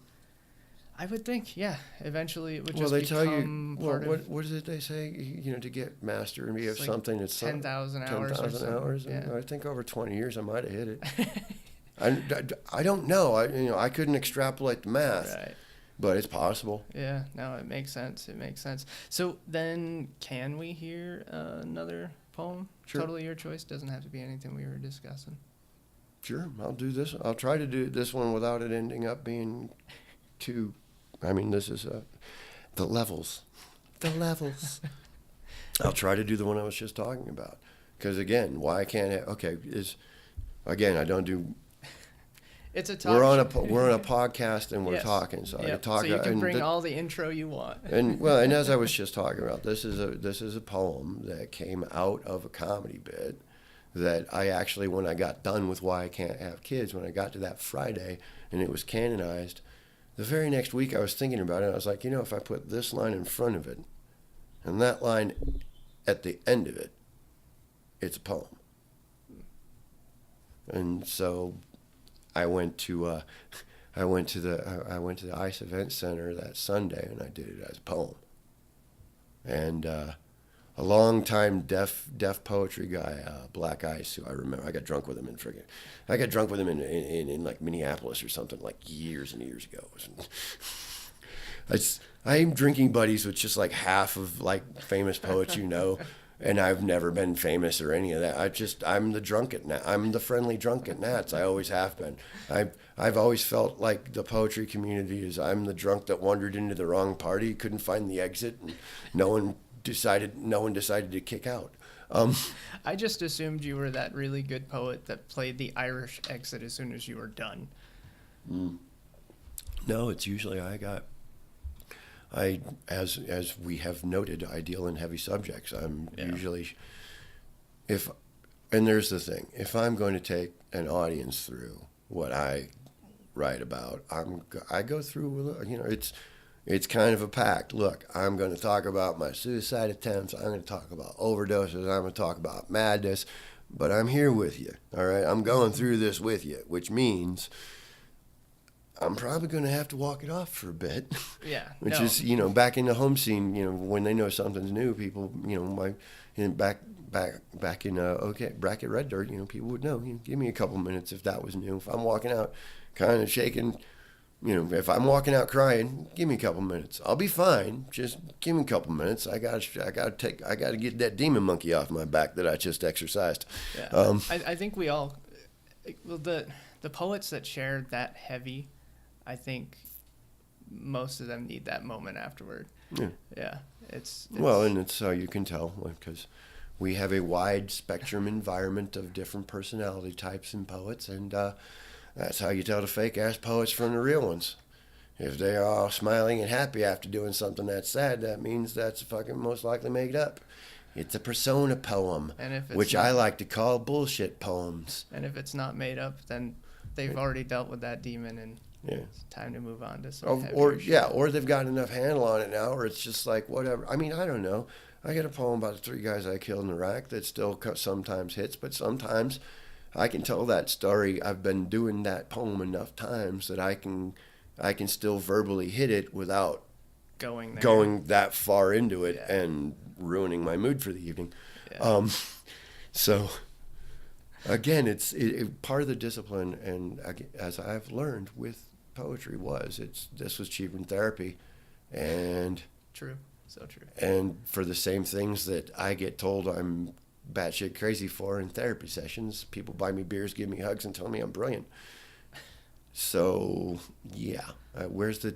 I would think, eventually it would just become part of... What is it they say? To get master and be of like something, it's 10,000 hours. 10,000 hours. Yeah. I think over 20 years I might have hit it. I don't know. I couldn't extrapolate the math. Right. But it's possible. Yeah, no, it makes sense. So then, can we hear another poem? Sure. Totally your choice. Doesn't have to be anything we were discussing. Sure, I'll do this. I'll try to do this one without it ending up being too... I mean, this is the levels. The levels. I'll try to do the one I was just talking about. Because, again, why I can't... I don't do... It's a talk. We're on a podcast and we're yes. talking, so I can talk. So you can bring all the intro you want. and as I was just talking about, this is a poem that came out of a comedy bit that I actually, when I got done with Why I Can't Have Kids, when I got to that Friday and it was canonized, the very next week I was thinking about it. I was like, if I put this line in front of it and that line at the end of it, it's a poem. And so I went to the ICE Event Center that Sunday, and I did it as a poem. And a long-time deaf poetry guy, Black Ice, who I remember, I got drunk with him in like Minneapolis or something, like years and years ago. I'm drinking buddies with just like half of like famous poets, and I've never been famous or any of that. I'm the drunk at Nats. I'm the friendly drunk at Nats. I always have been. I've always felt like the poetry community is, I'm the drunk that wandered into the wrong party, couldn't find the exit, and no one decided to kick out. I just assumed you were that really good poet that played the Irish exit as soon as you were done. No, it's usually as we have noted, I deal in heavy subjects. I'm usually, and there's the thing, if I'm going to take an audience through what I write about. I go through, it's kind of a pact. Look, I'm going to talk about my suicide attempts. I'm going to talk about overdoses. I'm going to talk about madness. But I'm here with you, all right? I'm going through this with you, which means I'm probably going to have to walk it off for a bit. Yeah. Which no. is, back in the home scene, when they know something's new, people, back in Bracket Red Dirt, people would know. Give me a couple minutes if that was new. If I'm walking out kind of shaking, if I'm walking out crying, give me a couple minutes. I'll be fine. Just give me a couple minutes. I got to get that demon monkey off my back that I just exercised. Yeah. I think we all, well, the poets that share that heavy, I think most of them need that moment afterward. Yeah. Yeah. It's well, and it's how you can tell, because we have a wide spectrum environment of different personality types in poets, and that's how you tell the fake ass poets from the real ones. If they are all smiling and happy after doing something that's sad, that means that's fucking most likely made up. It's a persona poem, which I like to call bullshit poems. And if it's not made up, then they've already dealt with that demon, and yeah, it's time to move on to some or they've got enough handle on it now, or it's just like whatever. I mean, I don't know. I got a poem about the 3 guys I killed in Iraq that still sometimes hits, but sometimes I can tell that story. I've been doing that poem enough times that I can still verbally hit it without going that far into it and ruining my mood for the evening. Yeah. So again, it's part of the discipline, and as I've learned with poetry this was cheaper than therapy, and true, so true. And for the same things that I get told I'm batshit crazy for in therapy sessions, people buy me beers, give me hugs, and tell me I'm brilliant. So yeah, where's the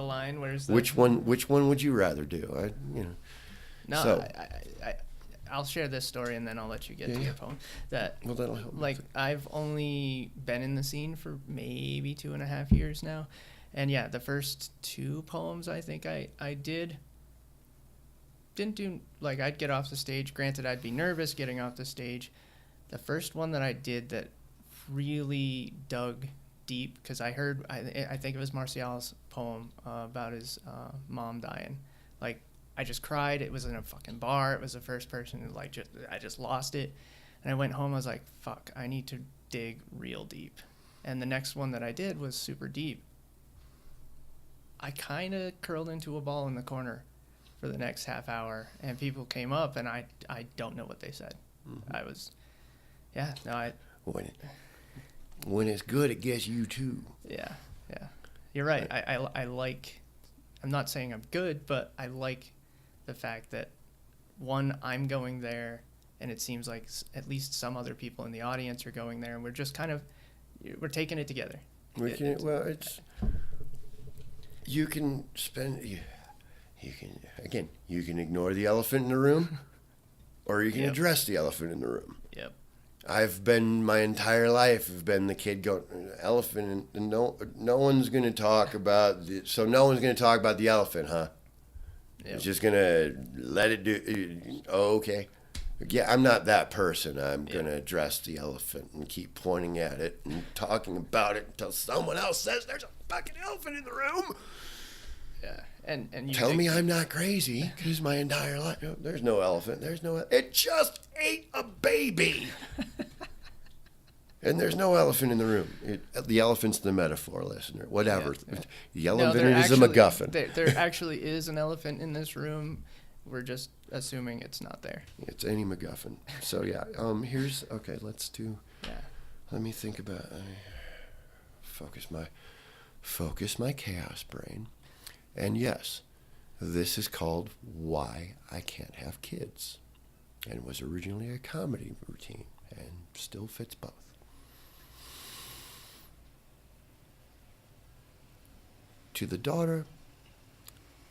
line? Which one would you rather do? I'll share this story and then I'll let you get to your poem. That'll help. Like, I've only been in the scene for maybe 2.5 years now, and yeah, the first 2 poems I think I didn't do, like, I'd get off the stage. Granted, I'd be nervous getting off the stage. The first one that I did that really dug deep, because I think it was Martial's poem about his mom dying. Like, I just cried. It was in a fucking bar. It was the first person who, like, I just lost it. And I went home. I was like, fuck, I need to dig real deep. And the next one that I did was super deep. I kind of curled into a ball in the corner for the next half hour, and people came up, and I don't know what they said. Mm-hmm. I was, when it's good, it gets you too. Yeah. You're right. I like, I'm not saying I'm good, but I like the fact that, one, I'm going there, and it seems like at least some other people in the audience are going there, and we're just we're taking it together. You can ignore the elephant in the room, or you can address the elephant in the room. Yep. I've been my entire life. I've been the kid going elephant, and no one's going to talk about the elephant, huh? Yep. It's just going to let it do. Oh, okay. Yeah, I'm not that person. I'm going to address the elephant and keep pointing at it and talking about it until someone else says there's a fucking elephant in the room. Yeah, and you tell me I'm not crazy, because my entire life, there's no elephant. It just ate a baby. And there's no elephant in the room. The elephant's the metaphor, listener. Whatever. Yeah. The elephant is a MacGuffin. There actually is an elephant in this room. We're just assuming it's not there. It's any MacGuffin. So yeah. Let's do. Yeah. Let me think about. Focus my chaos brain. And yes, this is called Why I Can't Have Kids, and it was originally a comedy routine and still fits both. To the daughter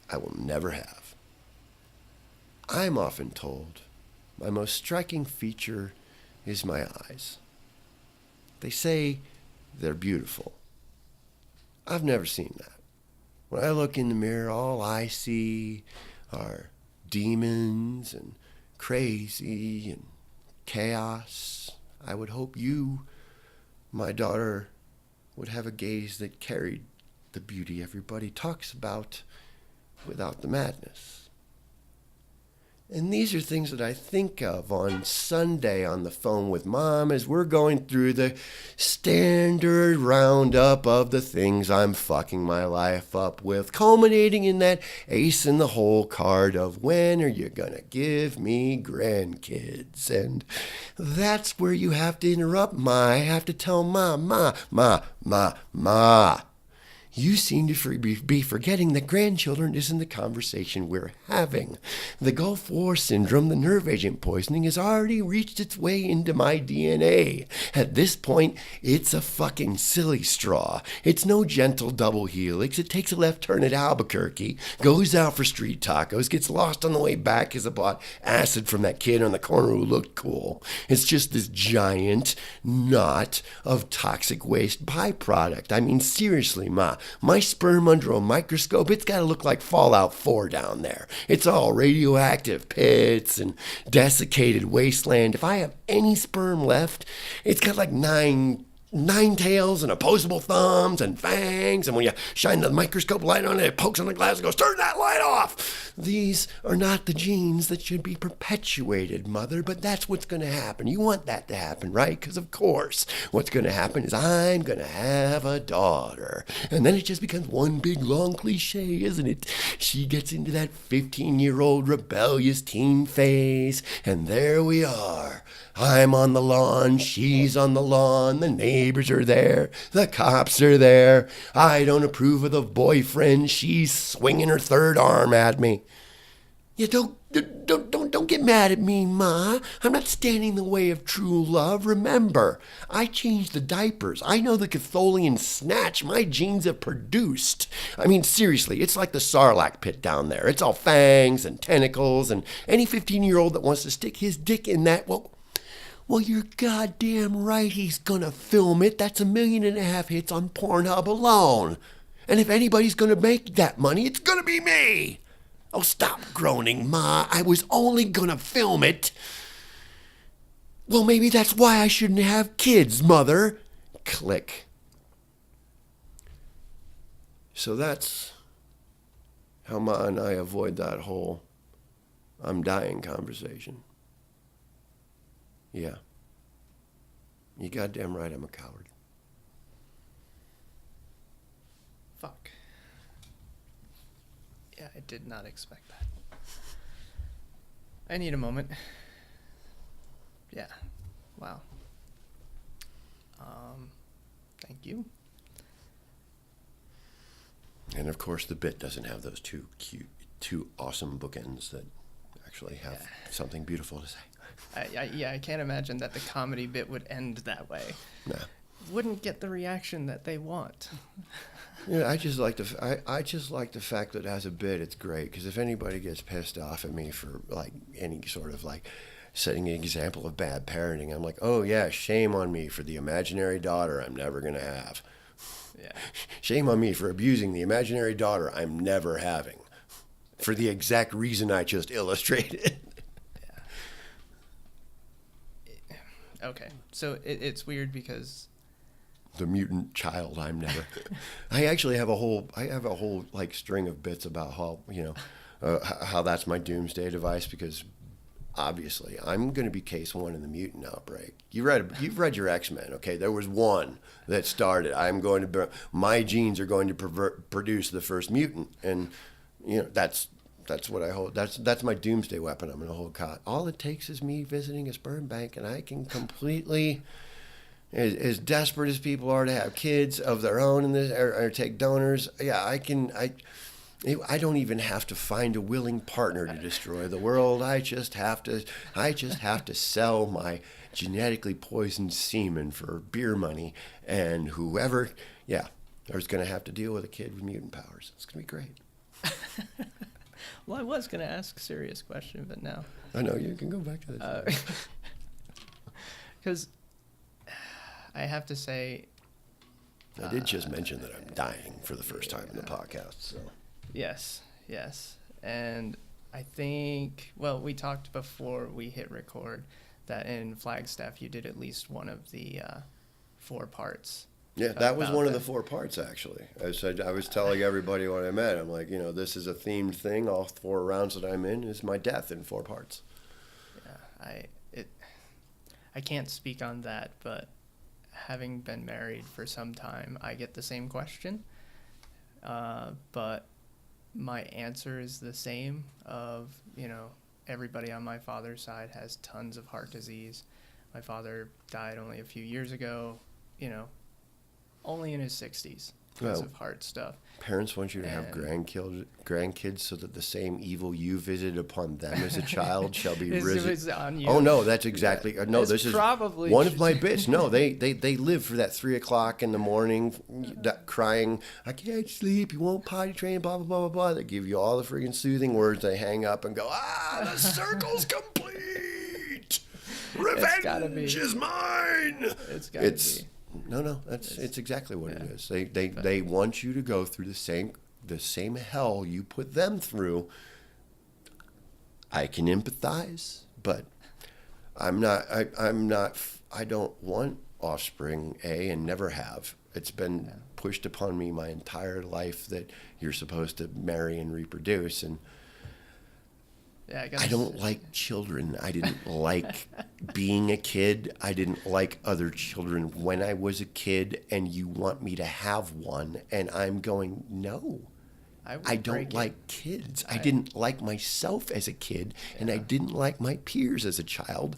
I will never have. I'm often told my most striking feature is my eyes. They say they're beautiful. I've never seen that. When I look in the mirror, all I see are demons and crazy and chaos. I would hope you, my daughter, would have a gaze that carried the beauty everybody talks about without the madness. And these are things that I think of on Sunday on the phone with Mom as we're going through the standard roundup of the things I'm fucking my life up with, culminating in that ace in the hole card of when are you gonna give me grandkids? And that's where you have to interrupt Ma. I have to tell Ma. You seem to be forgetting that grandchildren isn't the conversation we're having. The Gulf War syndrome, the nerve agent poisoning, has already reached its way into my DNA. At this point, it's a fucking silly straw. It's no gentle double helix. It takes a left turn at Albuquerque, goes out for street tacos, gets lost on the way back because it bought acid from that kid on the corner who looked cool. It's just this giant knot of toxic waste byproduct. I mean, seriously, Ma. My sperm under a microscope, it's got to look like Fallout 4 down there. It's all radioactive pits and desiccated wasteland. If I have any sperm left, it's got like nine tails and opposable thumbs and fangs, and when you shine the microscope light on it, it pokes on the glass and goes, turn that light off. These are not the genes that should be perpetuated, Mother, but that's what's going to happen. You want that to happen, right? Because of course, what's going to happen is I'm going to have a daughter. And then it just becomes one big long cliche, isn't it? She gets into that 15-year-old rebellious teen phase, and there we are. I'm on the lawn, she's on the lawn, the neighbors are there, the cops are there. I don't approve of the boyfriend, she's swinging her third arm at me. You don't get mad at me, Ma. I'm not standing in the way of true love. Remember, I changed the diapers. I know the Catholian snatch my genes have produced. I mean, seriously, it's like the Sarlacc pit down there. It's all fangs and tentacles, and any 15-year-old that wants to stick his dick in that, well, you're goddamn right he's gonna film it. That's 1.5 million hits on Pornhub alone. And if anybody's gonna make that money, it's gonna be me. Oh, stop groaning, Ma. I was only gonna film it. Well, maybe that's why I shouldn't have kids, Mother. Click. So that's how Ma and I avoid that whole I'm dying conversation. Yeah. You goddamn right I'm a coward. Fuck. Yeah, I did not expect that. I need a moment. Yeah. Wow. Thank you. And of course the bit doesn't have those two awesome bookends that actually have something beautiful to say. I can't imagine that the comedy bit would end that way. No. Wouldn't get the reaction that they want. Yeah, I just like the fact that as a bit it's great, because if anybody gets pissed off at me for like any sort of like setting an example of bad parenting, I'm like, oh yeah, shame on me for the imaginary daughter I'm never gonna have. Yeah. Shame on me for abusing the imaginary daughter I'm never having, for the exact reason I just illustrated. Okay, so it's weird because the mutant child I'm never. I actually have a whole like string of bits about how how that's my doomsday device, because obviously I'm going to be case one in the mutant outbreak. You've read your X-Men, okay? There was one that started. My genes are going to produce the first mutant, and that's what I hold. That's my doomsday weapon. I'm going to hold caught. All it takes is me visiting a sperm bank, and I can completely, as desperate as people are to have kids of their own in this, or take donors. Yeah, I don't even have to find a willing partner to destroy the world. I just have to sell my genetically poisoned semen for beer money, and whoever, is going to have to deal with a kid with mutant powers. It's going to be great. Well, I was going to ask a serious question, but now. I know, you can go back to this. Because I have to say. I did just mention that I'm dying for the first time in the podcast. So. Yes. And I think, we talked before we hit record that in Flagstaff you did at least one of the 4 parts Yeah, that was about one of the that. 4 parts, actually. I was telling everybody what I meant. I'm like, this is a themed thing. All 4 rounds that I'm in is my death in 4 parts. Yeah, I can't speak on that, but having been married for some time, I get the same question. But my answer is the same of, everybody on my father's side has tons of heart disease. My father died only a few years ago, only in his 60s because Well, of heart stuff. Parents want you to have And- grandkids so that the same evil you visited upon them as a child shall be Is risen. it on you? Oh no, that's exactly no. It's This is probably one of my bits. No, they live for that 3 o'clock in the morning, that crying. I can't sleep. You won't potty train. Blah blah blah blah blah. They give you all the freaking soothing words. They hang up and go. The circle's complete. gotta be. Revenge is mine. It's gotta be. No. It's exactly what it is. They want you to go through the same hell you put them through. I can empathize, but I'm not. I don't want offspring, and never have. It's been pushed upon me my entire life that you're supposed to marry and reproduce, and Yeah, I don't like children. I didn't like being a kid. I didn't like other children when I was a kid, and you want me to have one, and I'm going, no. I don't like kids. I didn't like myself as a kid, and I didn't like my peers as a child.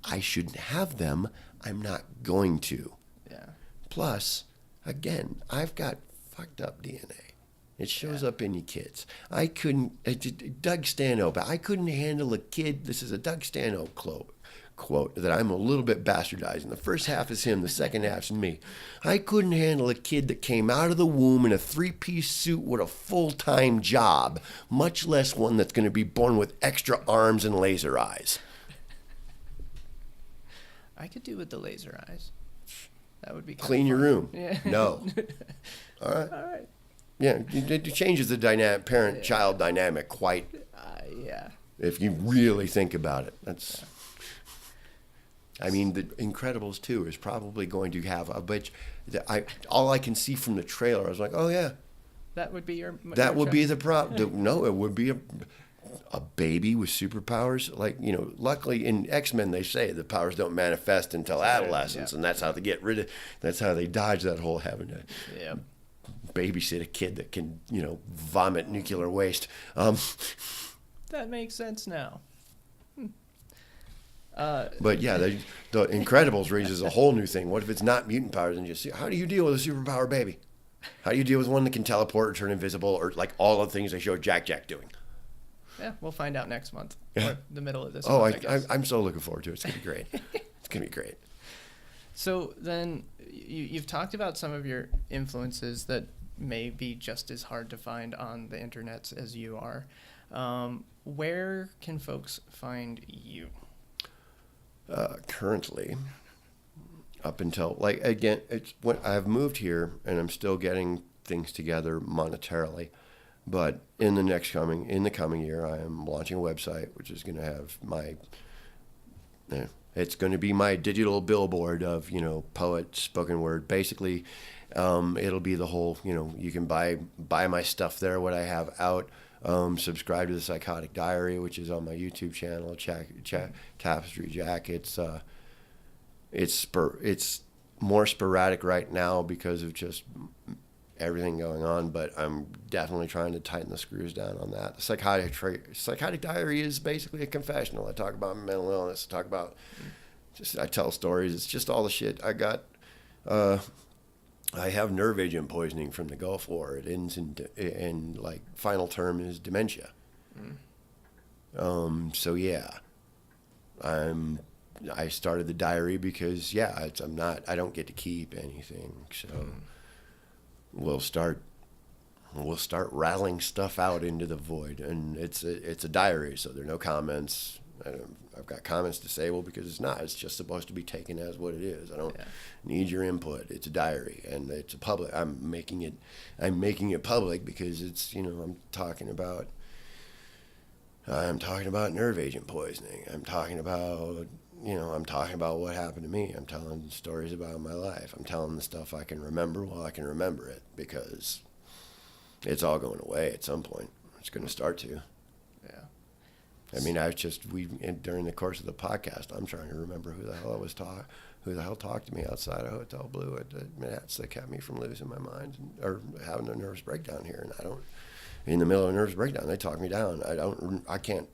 I shouldn't have them. I'm not going to. Yeah. Plus, again, I've got fucked up DNA. It shows up in you kids. I couldn't, Doug Stanhope, I couldn't handle a kid. This is a Doug Stanhope quote that I'm a little bit bastardizing. The first half is him, the second half's me. I couldn't handle a kid that came out of the womb in a 3-piece suit with a full-time job, much less one that's going to be born with extra arms and laser eyes. I could do with the laser eyes. That would be kinda Clean your fun. room. Yeah. No. All right. All right. Yeah, it changes the parent-child dynamic quite. Yeah. If you really think about it, that's. I mean, The Incredibles 2 is probably going to have a bunch. All I can see from the trailer, I was like, oh yeah, That would be your. that would be the problem. No, it would be a baby with superpowers. Like, luckily in X-Men they say the powers don't manifest until adolescence, and that's how they get rid of. That's how they dodge that whole having to. Yeah. Babysit a kid that can, vomit nuclear waste. That makes sense now. But yeah, the Incredibles raises a whole new thing. What if it's not mutant powers and just how do you deal with a superpower baby? How do you deal with one that can teleport or turn invisible or like all the things they showed Jack doing? Yeah, we'll find out next month. Yeah. Or the middle of this Oh, month, I guess. I'm so looking forward to it. It's gonna be great. It's gonna be great. So then you've talked about some of your influences that may be just as hard to find on the internet as you are. Where can folks find you? Currently, up until again, it's when I've moved here and I'm still getting things together monetarily. But in the coming year, I am launching a website which is going to have it's going to be my digital billboard of poet, spoken word. Basically, it'll be the whole you can buy my stuff there, what I have out. Subscribe to the Psychotic Diary, which is on my YouTube channel, Jack Tapestry Jack. It's more sporadic right now because of just everything going on, but I'm definitely trying to tighten the screws down on that. The Psychotic Diary is basically a confessional. I talk about mental illness. I tell stories. It's just all the shit I got. I have nerve agent poisoning from the Gulf War. It ends in final term is dementia. So yeah, I started the diary because I don't get to keep anything. So we'll start rattling stuff out into the void, and it's a diary, so there are no comments. I've got comments disable because it's not. It's just supposed to be taken as what it is. I don't need your input. It's a diary, and it's a public. I'm making it public because it's I'm talking about nerve agent poisoning. I'm talking about I'm talking about what happened to me. I'm telling stories about my life. I'm telling the stuff I can remember while I can remember it, because it's all going away at some point. It's going to start to. Yeah. I mean, during the course of the podcast, I'm trying to remember who the hell talked to me outside of Hotel Blue at Manhattan that kept me from losing my mind or having a nervous breakdown here. And in the middle of a nervous breakdown, they talk me down. I can't.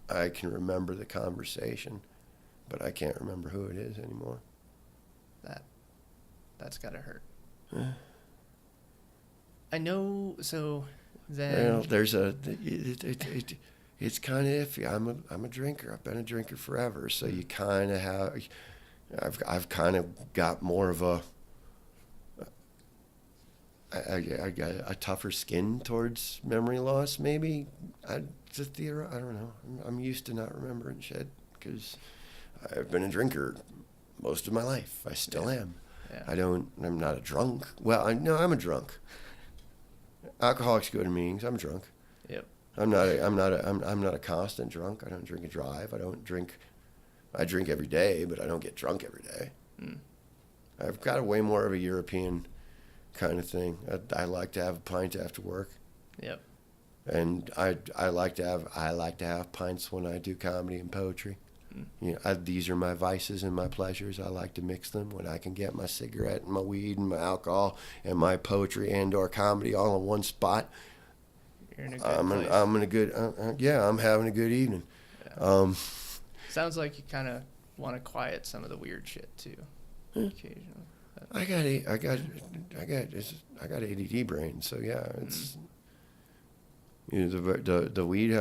I can remember the conversation, but I can't remember who it is anymore. That's gotta hurt. I know. So then, it's kind of iffy. I'm a drinker. I've been a drinker forever. So you kind of have. I've kind of got more of I got a tougher skin towards memory loss. Maybe I don't know. I'm used to not remembering shit because I've been a drinker most of my life. I still am. Yeah. I'm not a drunk. Well, I'm a drunk. Alcoholics go to meetings. I'm a drunk. Yep. I'm not a constant drunk. I don't drink and drive. I drink every day, but I don't get drunk every day. I've got a way more of a European kind of thing. I like to have a pint after work. Yep. And I like to have pints when I do comedy and poetry. These are my vices and my pleasures. I like to mix them when I can get my cigarette and my weed and my alcohol and my poetry and/or comedy all in one spot. You're in a good place. I'm having a good evening. Yeah. Sounds like you kind of want to quiet some of the weird shit too, occasionally. I got ADD brain, so yeah, it's the weed.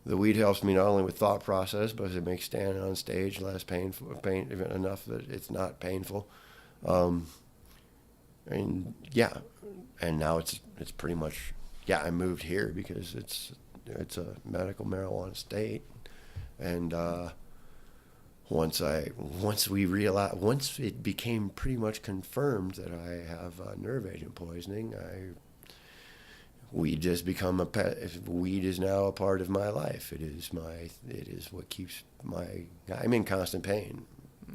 The weed helps me not only with thought process, but it makes standing on stage less painful, enough that it's not painful. And now it's pretty much, I moved here because it's a medical marijuana state. And once it became pretty much confirmed that I have nerve agent poisoning, weed is now a part of my life. It is what keeps I'm in constant pain.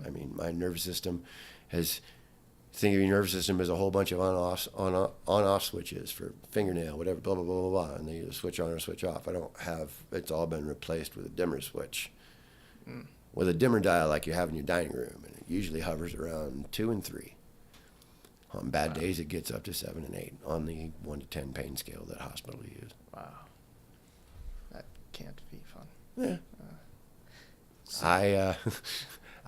I mean, my nervous system think of your nervous system as a whole bunch of on-off switches for fingernail, whatever, blah, blah, blah, blah, blah, and they either switch on or switch off. It's all been replaced with a dimmer switch. With a dimmer dial like you have in your dining room, and it usually hovers around 2 and 3. On bad days, it gets up to 7 and 8 on the 1 to 10 pain scale that hospitals use. Wow. That can't be fun. Yeah.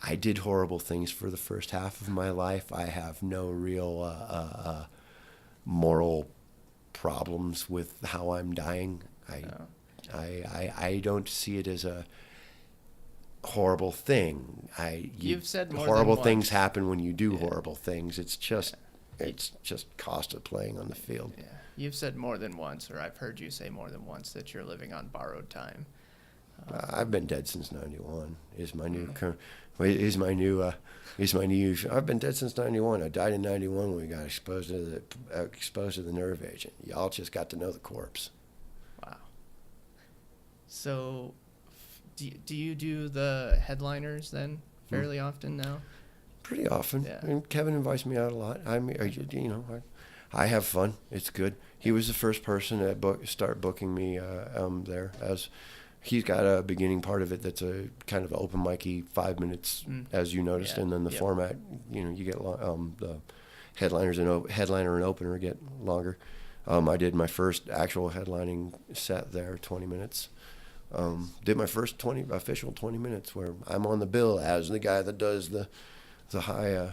I did horrible things for the first half of my life. I have no real moral problems with how I'm dying. I don't see it as a horrible thing. You've said more horrible than things once. happen when you do horrible things. It's just cost of playing on the field. Yeah. You've said more than once, or I've heard you say more than once, that you're living on borrowed time. I've been dead since '91. I've been dead since '91. I died in '91 when we got exposed to the nerve agent. Y'all just got to know the corpse. Wow. So, do you do the headliners then fairly often now? Pretty often. Yeah. And Kevin invites me out a lot. I have fun. It's good. He was the first person to start booking me there, as he's got a beginning part of it that's a kind of open mic-y 5 minutes, as you noticed, and then the format, you get the headliner and opener get longer. I did my first actual headlining set there, 20 minutes. Did my first official 20 minutes where I'm on the bill as the guy that does the high.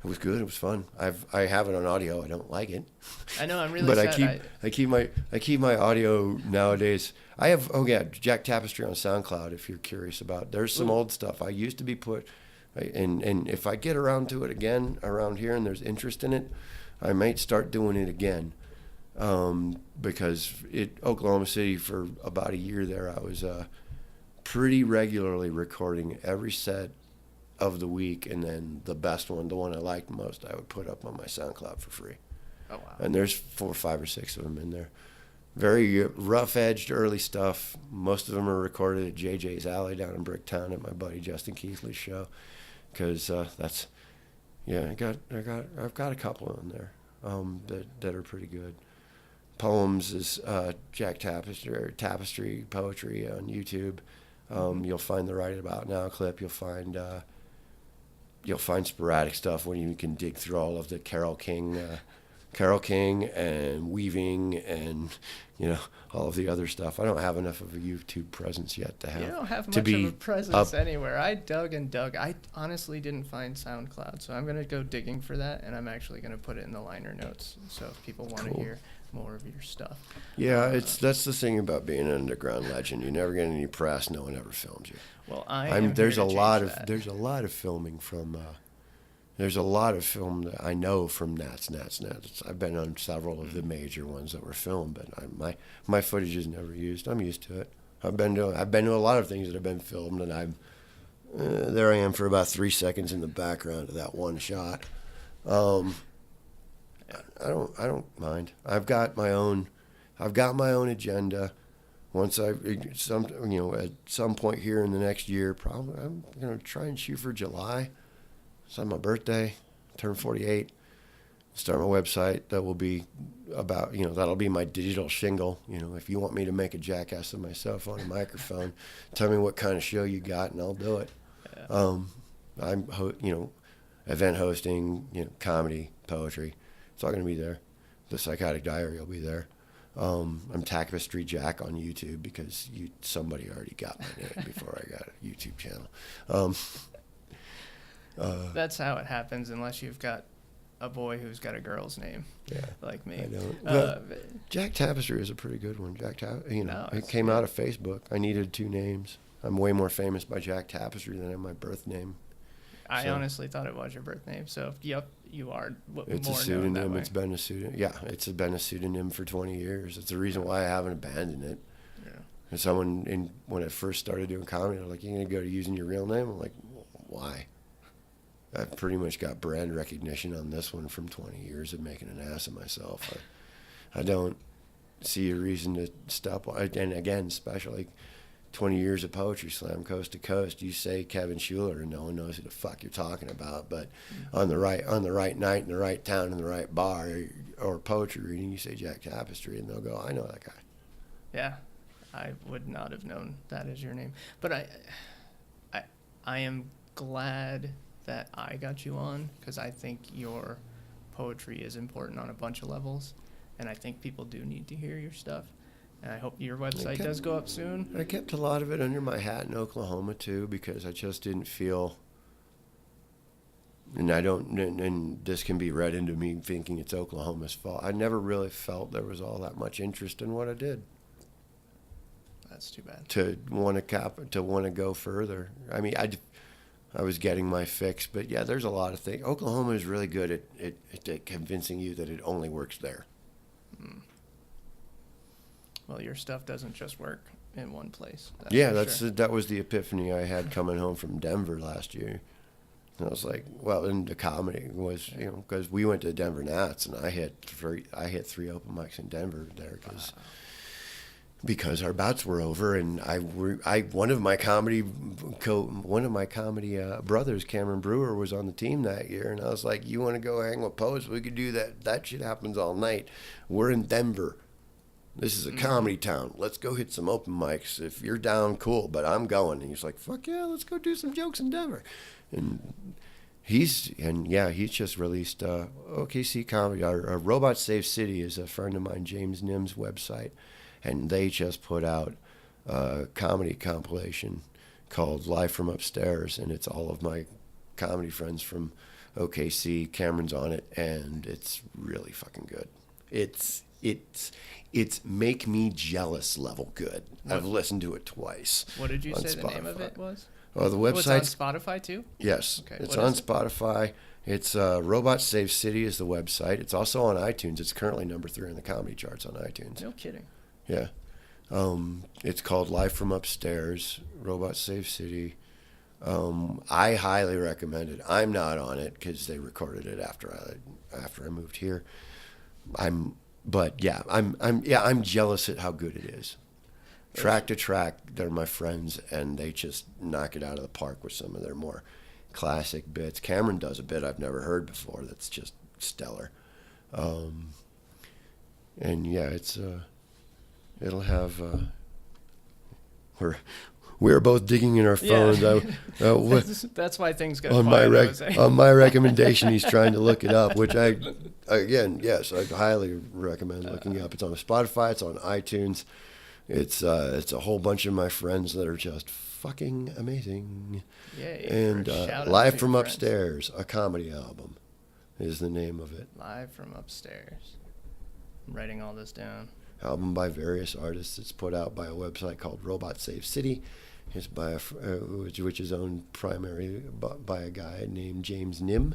It was good. It was fun. I have it on audio. I don't like it. I know. I'm really but sad. I keep my audio nowadays. I have Jack Tapestry on SoundCloud. If you're curious about, there's some old stuff I used to be put, and if I get around to it again around here and there's interest in it, I might start doing it again. Because Oklahoma City for about a year there, I was pretty regularly recording every set of the week, and then the best one, the one I liked most, I would put up on my SoundCloud for free. Oh wow! And there's 4, 5, or 6 of them in there. very rough-edged early stuff. Most of them are recorded at JJ's Alley down in Bricktown at my buddy Justin Keithley's show, because that's I've got a couple on there that are pretty good. Poems is Jack Tapestry poetry on YouTube. You'll find the Write It About Now clip. You'll find sporadic stuff when you can dig through all of the Carole King and Weaving and all of the other stuff. I don't have enough of a YouTube presence yet to have. You don't have to much be of a presence anywhere. I dug and dug. I honestly didn't find SoundCloud, so I'm gonna go digging for that, and I'm actually gonna put it in the liner notes. So if people want to hear more of your stuff. Yeah, that's the thing about being an underground legend. You never get any press. No one ever films you. Well, there's a lot of filming from. There's a lot of film that I know from Nats. I've been on several of the major ones that were filmed, but my footage is never used. I'm used to it. I've been to a lot of things that have been filmed, and there I am for about 3 seconds in the background of that one shot. I don't mind. I've got my own agenda. Once at some point here in the next year, probably I'm gonna try and shoot for July. It's on my birthday, turn 48. Start my website. That will be about, that'll be my digital shingle. If you want me to make a jackass of myself on a microphone, tell me what kind of show you got, and I'll do it. Yeah. Event hosting, comedy, poetry. It's all going to be there. The Psychotic Diary will be there. I'm Tapestry Jack on YouTube because somebody already got my name before I got a YouTube channel. That's how it happens, unless you've got a boy who's got a girl's name, like me. I don't. Jack Tapestry is a pretty good one. It came out of Facebook. I needed 2 names. I'm way more famous by Jack Tapestry than in my birth name. I honestly thought it was your birth name. So, yep, you are it's more a pseudonym. known that way. It's been a pseudonym. Yeah, it's been a pseudonym for 20 years. It's the reason why I haven't abandoned it. Yeah. And someone, when I first started doing comedy, they're like, "You're going to go to using your real name?" I'm like, "Why?" I've pretty much got brand recognition on this one from 20 years of making an ass of myself. I don't see a reason to stop. And again, especially 20 years of Poetry Slam, coast to coast. You say Kevin Schuler, and no one knows who the fuck you're talking about. But on the right night, in the right town, in the right bar, or poetry reading, you say Jack Tapestry, and they'll go, "I know that guy." Yeah, I would not have known that as your name. But I am glad that I got you on, because I think your poetry is important on a bunch of levels, and I think people do need to hear your stuff. And I hope your website does go up soon. I kept a lot of it under my hat in Oklahoma too, because I just didn't feel, and this can be read into me thinking it's Oklahoma's fault. I never really felt there was all that much interest in what I did. That's too bad. To want to go further. I mean, I was getting my fix, but yeah, there's a lot of things. Oklahoma is really good at convincing you that it only works there. Well, your stuff doesn't just work in one place. That was the epiphany I had coming home from Denver last year. And I was like, well, and the comedy was, because we went to Denver Nats, and I hit 3 open mics in Denver there because our bouts were over, and one of my comedy brothers, Cameron Brewer, was on the team that year, and I was like, "You want to go hang with poets? We could do that. That shit happens all night. We're in Denver. This is a comedy town. Let's go hit some open mics. If you're down, cool, but I'm going." And he's like, "Fuck yeah, let's go do some jokes in Denver." And he's just released OKC Comedy. Our Robot Save City is a friend of mine, James Nim's website. And they just put out a comedy compilation called Live from Upstairs, and it's all of my comedy friends from OKC. Cameron's on it, and it's really fucking good. It's make me jealous level good. I've listened to it twice. What did you say the name of it was? Oh, the website's it's on Spotify too? Yes, okay. It's on Spotify. It's Robot Save City is the website. It's also on iTunes. It's currently number 3 on the comedy charts on iTunes. No kidding. Yeah. It's called Live from Upstairs, Robot Save City. I highly recommend it. I'm not on it because they recorded it after I moved here. I'm but yeah, I'm jealous at how good it is. Track to track, they're my friends, and they just knock it out of the park with some of their more classic bits. Cameron does a bit I've never heard before that's just stellar. And yeah, it'll have. We're both digging in our phones. Yeah. That's why things get on quiet. on my recommendation. He's trying to look it up, which I highly recommend looking up. It's on Spotify. It's on iTunes. It's a whole bunch of my friends that are just fucking amazing. Yay, and shout out Live to from your friends. Upstairs, a comedy album, is the name of it. Live from Upstairs. I'm writing all this down. Album by various artists. It's put out by a website called Robot Save City. It's by which is owned primarily by a guy named James Nim.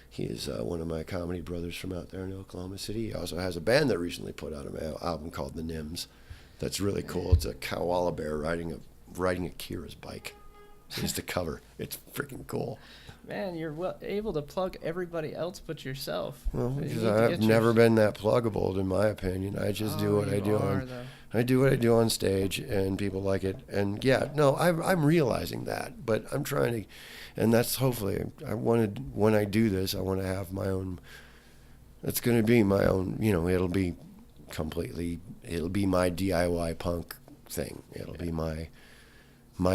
He is one of my comedy brothers from out there in Oklahoma City. He also has a band that recently put out an album called The Nims. That's really cool. It's a koala bear riding a Kira's bike. It's the cover. It's freaking cool. Man, you're able to plug everybody else but yourself. Well, You because need to I've get never been that pluggable, in my opinion. I just do what I do I do what I do on stage, and people like it. And yeah, no, I'm realizing that, but I'm trying to, and that's hopefully when I do this, I want to have my own. It's going to be my own. It'll be my DIY punk thing. It'll be my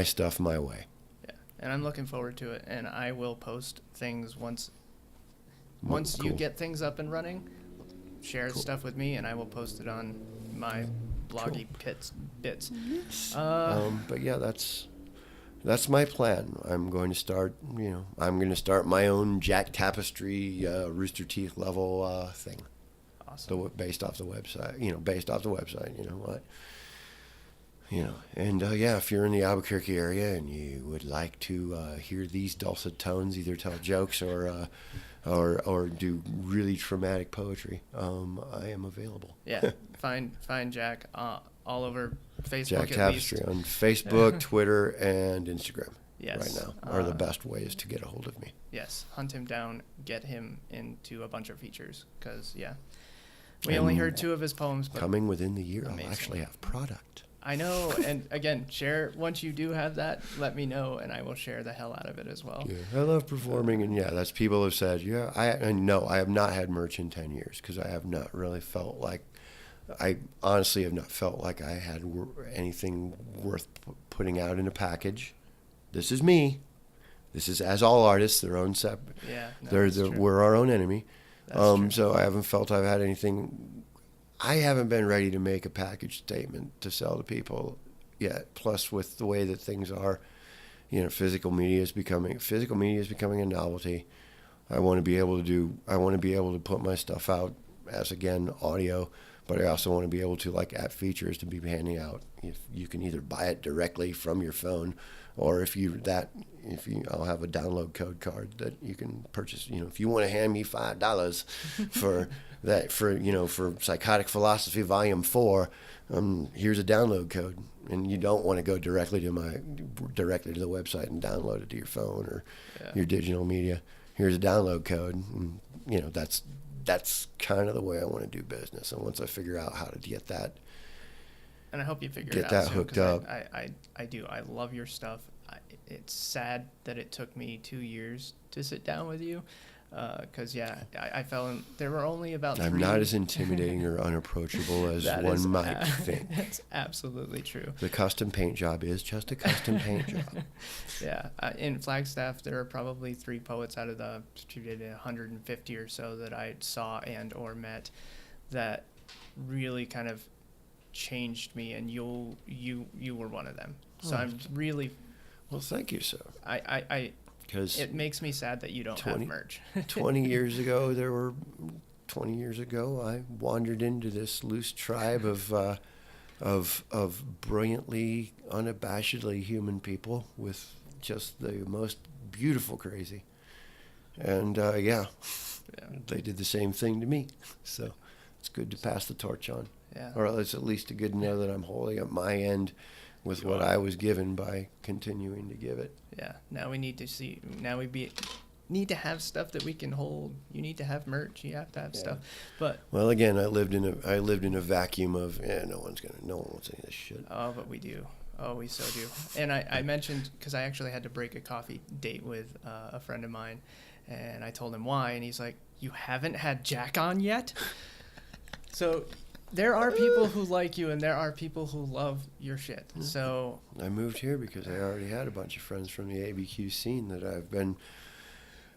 stuff my way. Yeah, and I'm looking forward to it. And I will post things once Cool. you get things up and running. Share stuff with me, and I will post it on my bloggy bits. But yeah, that's my plan. I'm going to start. I'm going to start my own Jack Tapestry Rooster Teeth level thing. Awesome. Based off the website. And if you're in the Albuquerque area and you would like to hear these dulcet tones, either tell jokes or do really traumatic poetry, I am available. Yeah, find Jack all over Facebook. Jack at Tapestry least. on Facebook, Twitter, and Instagram. Yes. Right now are the best ways to get a hold of me. Yes, hunt him down, get him into a bunch of features, because we only heard 2 of his poems. But coming within the year, amazing. I'll actually have product. I know, and again, share once you do have that. Let me know, and I will share the hell out of it as well. Yeah, I love performing, and that's people have said, I have not had merch in 10 years because I have not really felt like, I honestly have not felt like I had anything worth putting out in a package. This is me. This is, as all artists, their own separate. Yeah, no, that's true. We're our own enemy. That's true. So I haven't felt I've had anything. I haven't been ready to make a package statement to sell to people yet. Plus, with the way that things are, physical media is becoming a novelty. I want to be able to put my stuff out as, again, audio, but I also want to be able to, like, add features to be handing out. If you can either buy it directly from your phone, or I'll have a download code card that you can purchase. If you want to hand me $5 for that, for Psychotic Philosophy Volume 4, here's a download code. And you don't want to go directly to the website and download it to your phone or your digital media. Here's a download code. And, that's kind of the way I want to do business. And once I figure out how to get that. And I hope you figure Get it out that soon, hooked 'cause up. I do. I love your stuff. It's sad that it took me 2 years to sit down with you, because I fell in. There were only about. I'm 3. not as intimidating or unapproachable as one might think. That's absolutely true. The custom paint job is just a custom paint job. Yeah, in Flagstaff, there are probably 3 poets out of the 150 or so that I saw and or met that really kind of changed me, and you were one of them. So I'm really. Well, thank you, sir. Because it makes me sad that you don't have merch. 20 years ago, I wandered into this loose tribe of brilliantly, unabashedly human people with just the most beautiful crazy. And they did the same thing to me. So it's good to pass the torch on. Yeah. Or it's at least good to know that I'm holding up my end with what I was given by continuing to give it. Yeah. Now we need to see. Now need to have stuff that we can hold. You need to have merch. You have to have stuff. But well, again, I lived in a vacuum of no one wants any of this shit. oh, but we do. Oh, we so do. And I mentioned, because I actually had to break a coffee date with a friend of mine, and I told him why, and he's like, "You haven't had Jack on yet?" So there are people who like you, and there are people who love your shit. So I moved here because I already had a bunch of friends from the ABQ scene that I've been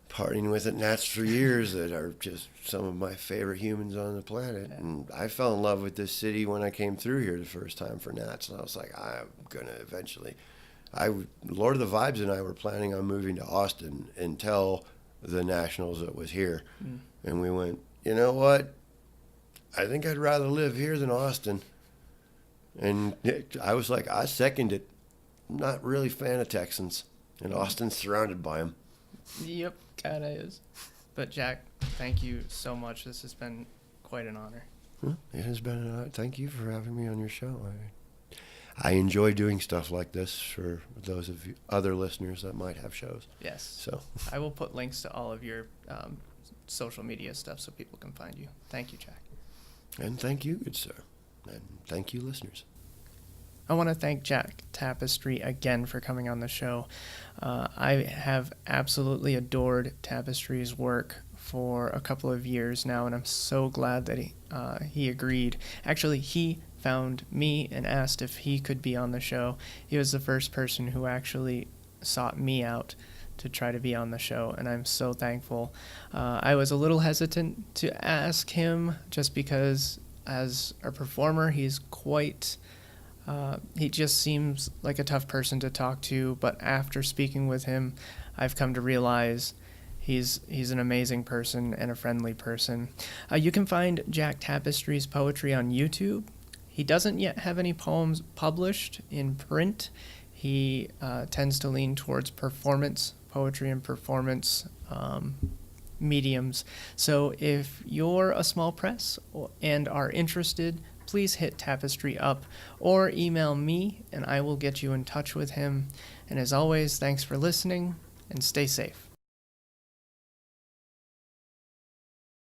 partying with at Nats for years that are just some of my favorite humans on the planet. Yeah. And I fell in love with this city when I came through here the first time for Nats. And I was like, I'm going to eventually... Lord of the Vibes and I were planning on moving to Austin and tell the Nationals that was here. And we went, you know what? I think I'd rather live here than Austin. And I was like, I second it. I'm not really a fan of Texans. And Austin's surrounded by them. yep, kind of is. But Jack, thank you so much. This has been quite an honor. It has been. Thank you for having me on your show. I enjoy doing stuff like this for those of you other listeners that might have shows. Yes. So I will put links to all of your social media stuff so people can find you. Thank you, Jack. And thank you, good sir. And thank you, listeners. I want to thank Jack Tapestry again for coming on the show. I have absolutely adored Tapestry's work for a couple of years now, and I'm so glad that he agreed. Actually, he found me and asked if he could be on the show. He was the first person who actually sought me out to try to be on the show, and I'm so thankful. I was a little hesitant to ask him just because as a performer, he's quite... he just seems like a tough person to talk to, but after speaking with him, I've come to realize he's an amazing person and a friendly person. You can find Jack Tapestry's poetry on YouTube. He doesn't yet have any poems published in print. He tends to lean towards performance poetry and performance mediums. So if you're a small press and are interested, please hit Tapestry up or email me and I will get you in touch with him. And as always, thanks for listening and stay safe.